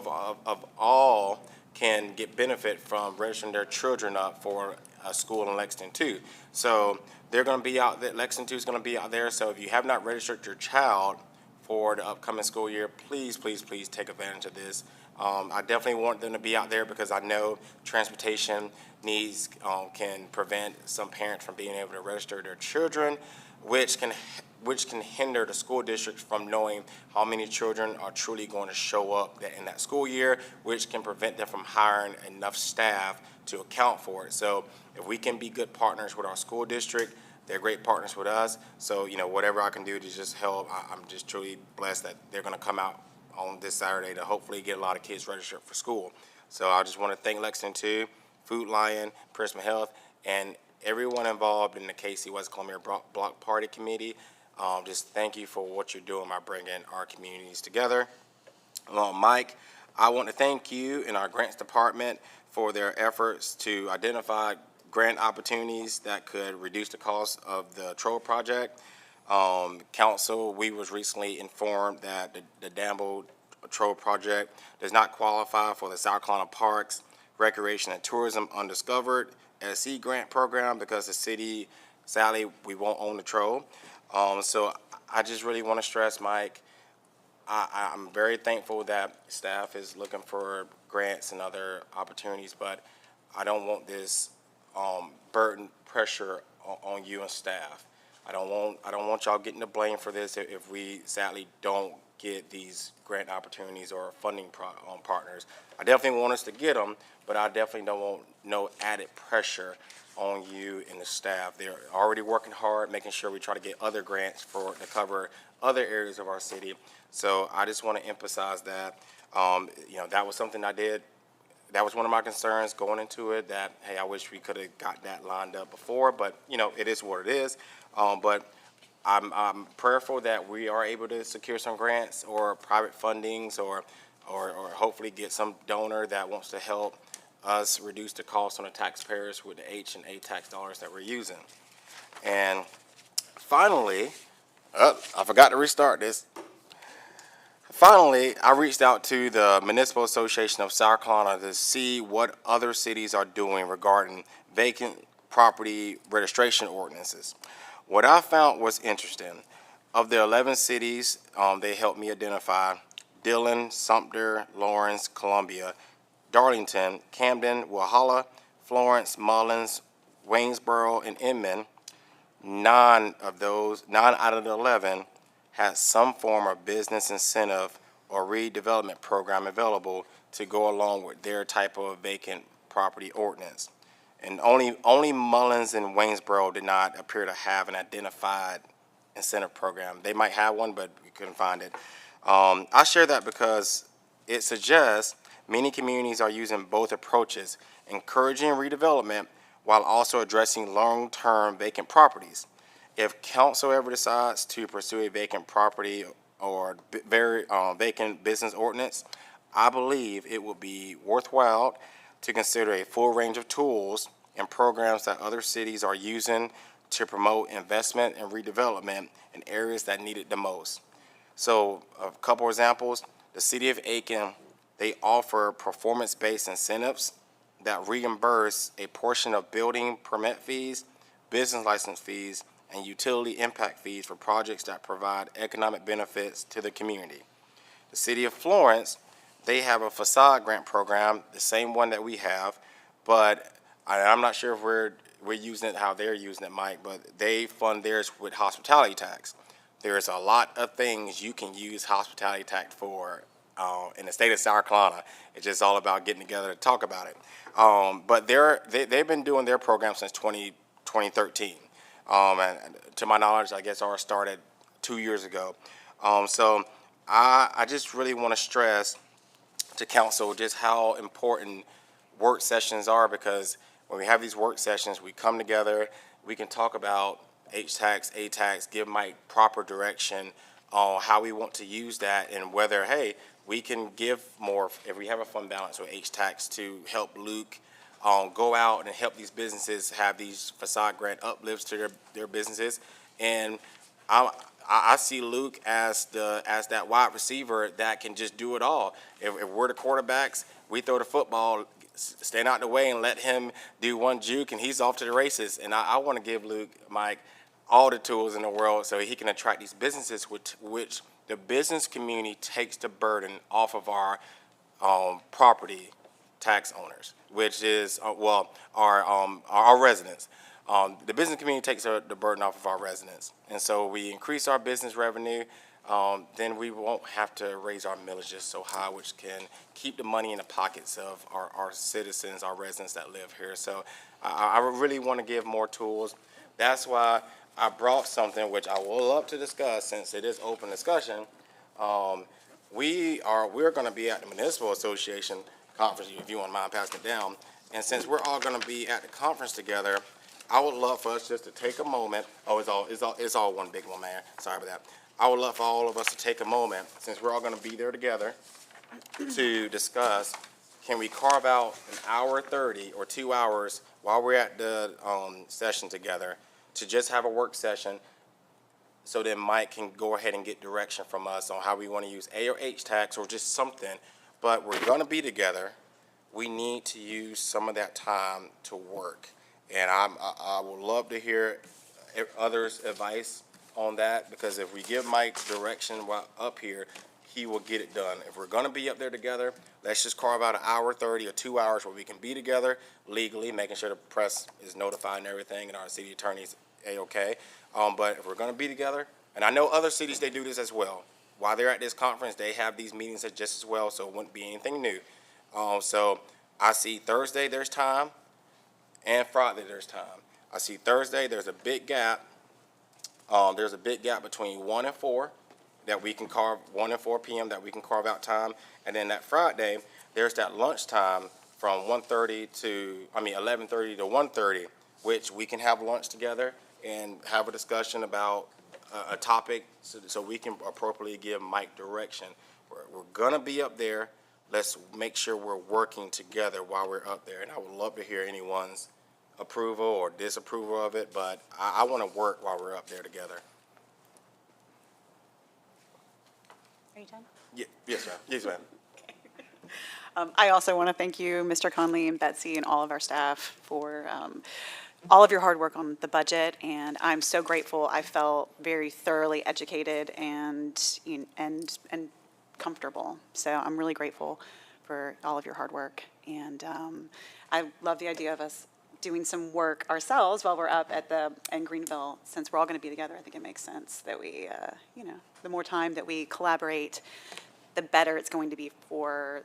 of all can get benefit from registering their children up for a school in Lexington 2. So they're going to be out there. Lexington 2 is going to be out there. So if you have not registered your child for the upcoming school year, please, please, please take advantage of this. I definitely want them to be out there because I know transportation needs can prevent some parents from being able to register their children, which can hinder the school district from knowing how many children are truly going to show up in that school year, which can prevent them from hiring enough staff to account for it. So if we can be good partners with our school district, they're great partners with us. So, whatever I can do to just help, I'm just truly blessed that they're going to come out on this Saturday to hopefully get a lot of kids registered for school. So I just want to thank Lexington 2, Food Lion, Prisma Health, and everyone involved in the Cayce West Columbia Block Party Committee. Just thank you for what you're doing by bringing our communities together. Mike, I want to thank you and our grants department for their efforts to identify grant opportunities that could reduce the cost of the Troll project. Council, we was recently informed that the Danville Troll project does not qualify for the South Carolina Parks, Recreation and Tourism Undiscovered SC grant program because the city, sadly, we won't own the Troll. So I just really want to stress, Mike, I'm very thankful that staff is looking for grants and other opportunities, but I don't want this burden pressure on you and staff. I don't want y'all getting the blame for this if we sadly don't get these grant opportunities or funding partners. I definitely want us to get them, but I definitely don't want no added pressure on you and the staff. They're already working hard, making sure we try to get other grants to cover other areas of our city. So I just want to emphasize that, that was something I did. That was one of my concerns going into it, that, hey, I wish we could have got that lined up before, but, it is what it is. But I'm prayerful that we are able to secure some grants or private fundings or hopefully get some donor that wants to help us reduce the cost on the taxpayers with the H&A tax dollars that we're using. And finally, I forgot to restart this. Finally, I reached out to the Municipal Association of South Carolina to see what other cities are doing regarding vacant property registration ordinances. What I found was interesting. Of the 11 cities they helped me identify, Dillon, Sumter, Lawrence, Columbia, Darlington, Camden, Walhalla, Florence, Mullins, Waynesboro, and Inman, 9 out of the 11 had some form of business incentive or redevelopment program available to go along with their type of vacant property ordinance. And only Mullins and Waynesboro did not appear to have an identified incentive program. They might have one, but we couldn't find it. I share that because it suggests many communities are using both approaches, encouraging redevelopment while also addressing long-term vacant properties. If council ever decides to pursue a vacant property or vacant business ordinance, I believe it will be worthwhile to consider a full range of tools and programs that other cities are using to promote investment and redevelopment in areas that need it the most. So a couple examples, the city of Aiken, they offer performance-based incentives that reimburse a portion of building permit fees, business license fees, and utility impact fees for projects that provide economic benefits to the community. The city of Florence, they have a facade grant program, the same one that we have, but I'm not sure if we're using it how they're using it, Mike, but they fund theirs with hospitality tax. There's a lot of things you can use hospitality tax for in the state of South Carolina. It's just all about getting together to talk about it. But they've been doing their program since 2013. And to my knowledge, I guess ours started 2 years ago. So I just really want to stress to council just how important work sessions are, because when we have these work sessions, we come together, we can talk about H-tax, A-tax, give Mike proper direction on how we want to use that and whether, hey, we can give more, if we have a fund balance or H-tax to help Luke go out and help these businesses have these facade grant uplifts to their businesses. And I see Luke as that wide receiver that can just do it all. If we're the quarterbacks, we throw the football, stand out the way and let him do one juke and he's off to the races. And I want to give Luke, Mike, all the tools in the world so he can attract these businesses which the business community takes the burden off of our property tax owners, which is, our residents. The business community takes the burden off of our residents. And so we increase our business revenue, then we won't have to raise our millages so high, which can keep the money in the pockets of our citizens, our residents that live here. So I really want to give more tools. That's why I brought something which I would love to discuss since it is open discussion. We're going to be at the Municipal Association conference, if you won't mind passing it down. And since we're all going to be at the conference together, I would love for us just to take a moment. Oh, it's all one big one, man. Sorry about that. I would love for all of us to take a moment, since we're all going to be there together, to discuss, can we carve out an hour 30 or 2 hours while we're at the session together to just have a work session so then Mike can go ahead and get direction from us on how we want to use A or H tax or just something. But we're going to be together. We need to use some of that time to work. And I would love to hear others' advice on that, because if we give Mike direction while up here, he will get it done. If we're going to be up there together, let's just carve out an hour 30 or 2 hours where we can be together legally, making sure the press is notified and everything, and our city attorney's A-OK. But if we're going to be together, and I know other cities, they do this as well. While they're at this conference, they have these meetings just as well, so it wouldn't be anything new. So I see Thursday there's time, and Friday there's time. I see Thursday there's a big gap. There's a big gap between 1 and 4 that we can carve, 1 and 4 p.m. that we can carve out time. And then that Friday, there's that lunchtime from 11:30 to 1:30, which we can have lunch together and have a discussion about a topic so we can appropriately give Mike direction. We're gonna be up there. Let's make sure we're working together while we're up there. And I would love to hear anyone's approval or disapproval of it, but I want to work while we're up there together. Are you done? Yeah, yes, ma'am. Yes, ma'am. I also want to thank you, Mr. Conley and Betsy and all of our staff for all of your hard work on the budget, and I'm so grateful. I felt very thoroughly educated and comfortable. So I'm really grateful for all of your hard work, and I love the idea of us doing some work ourselves while we're up in Greenville. Since we're all going to be together, I think it makes sense that we, the more time that we collaborate, the better it's going to be for,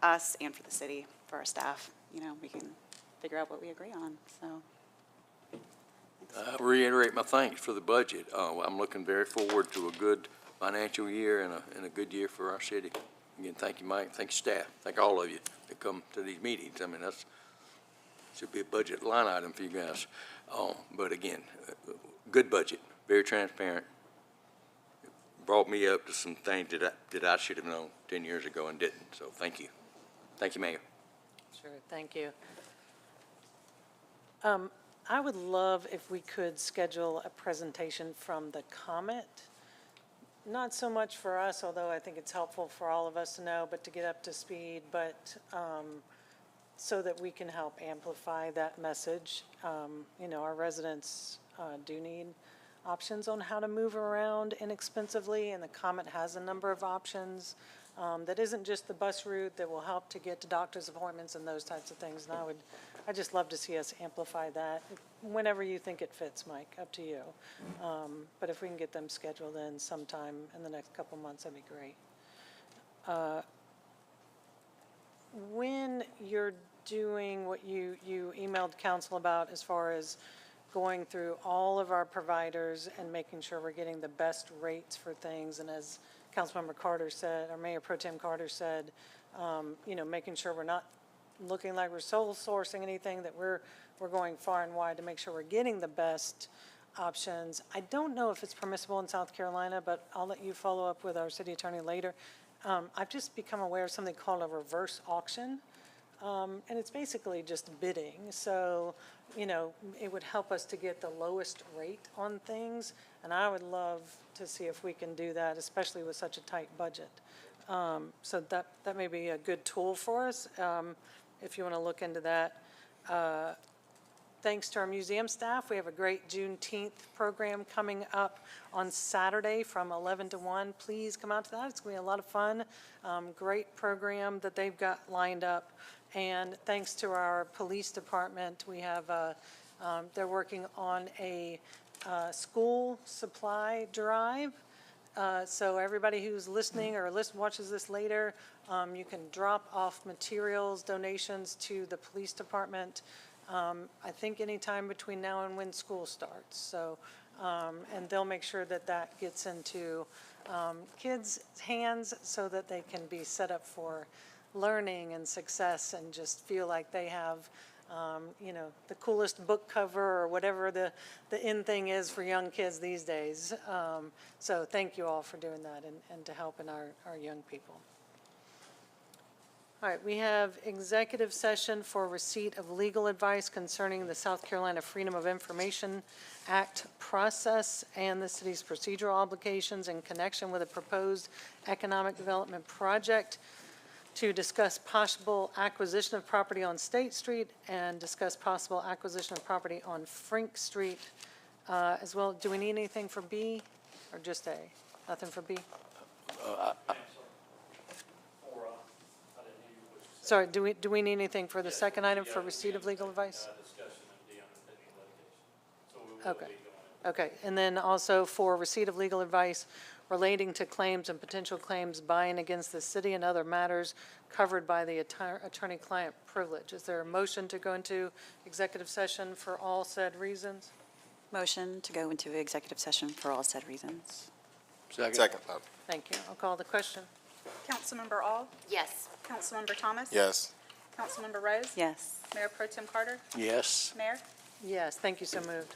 us and for the city, for our staff. We can figure out what we agree on, so. I reiterate my thanks for the budget. I'm looking very forward to a good financial year and a good year for our city. Again, thank you, Mike. Thank you, staff. Thank all of you that come to these meetings. I mean, should be a budget line item for you guys. But again, good budget, very transparent. It brought me up to some things that I should have known 10 years ago and didn't. So thank you. Thank you, Mayor. Sure, thank you. I would love if we could schedule a presentation from the Comet. Not so much for us, although I think it's helpful for all of us to know, but to get up to speed, but so that we can help amplify that message. Our residents do need options on how to move around inexpensively, and the Comet has a number of options that isn't just the bus route that will help to get to doctor's appointments and those types of things. And I'd just love to see us amplify that whenever you think it fits, Mike, up to you. But if we can get them scheduled in sometime in the next couple months, that'd be great. When you're doing what you emailed council about as far as going through all of our providers and making sure we're getting the best rates for things, and as Councilmember Carter said, or Mayor Pro Tem Carter said, making sure we're not looking like we're sole sourcing anything, that we're we're going far and wide to make sure we're getting the best options. I don't know if it's permissible in South Carolina, but I'll let you follow up with our city attorney later. I've just become aware of something called a reverse auction. And it's basically just bidding. So, you know, it would help us to get the lowest rate on things. And I would love to see if we can do that, especially with such a tight budget. So that may be a good tool for us, if you want to look into that. Thanks to our museum staff, we have a great Juneteenth program coming up on Saturday from 11 to 1. Please come out to that. It's going to be a lot of fun. Great program that they've got lined up. And thanks to our police department, we have, they're working on a school supply drive. So everybody who's listening or watches this later, you can drop off materials, donations to the police department. I think anytime between now and when school starts. So, and they'll make sure that that gets into kids' hands so that they can be set up for learning and success and just feel like they have, you know, the coolest book cover or whatever the in thing is for young kids these days. So thank you all for doing that and to helping our young people. All right, we have executive session for receipt of legal advice concerning the South Carolina Freedom of Information Act process and the city's procedural obligations in connection with a proposed economic development project, to discuss possible acquisition of property on State Street and discuss possible acquisition of property on Frink Street as well. Do we need anything for B or just A? Nothing for B? Sorry, do we need anything for the second item for receipt of legal advice? Okay. Okay, and then also for receipt of legal advice relating to claims and potential claims by and against the city and other matters covered by the attorney-client privilege. Is there a motion to go into executive session for all said reasons? Motion to go into executive session for all said reasons. Second. Thank you. I'll call the question. Councilmember All, Yes. Councilmember Thomas. Yes. Councilmember Rose. Yes. Mayor Pro Tem Carter. Yes. Mayor. Yes, thank you, so moved.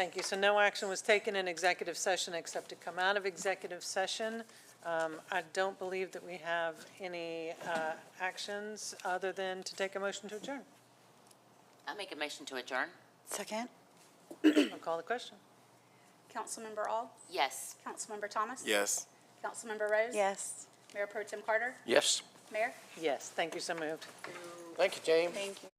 Thank you. So no action was taken in executive session except to come out of executive session. I don't believe that we have any actions other than to take a motion to adjourn. I make a motion to adjourn. Second? I'll call the question. Councilmember All, Yes. Councilmember Thomas. Yes. Councilmember Rose. Yes. Mayor Pro Tem Carter. Yes. Mayor. Yes, thank you, so moved. Thank you, James. Thank you.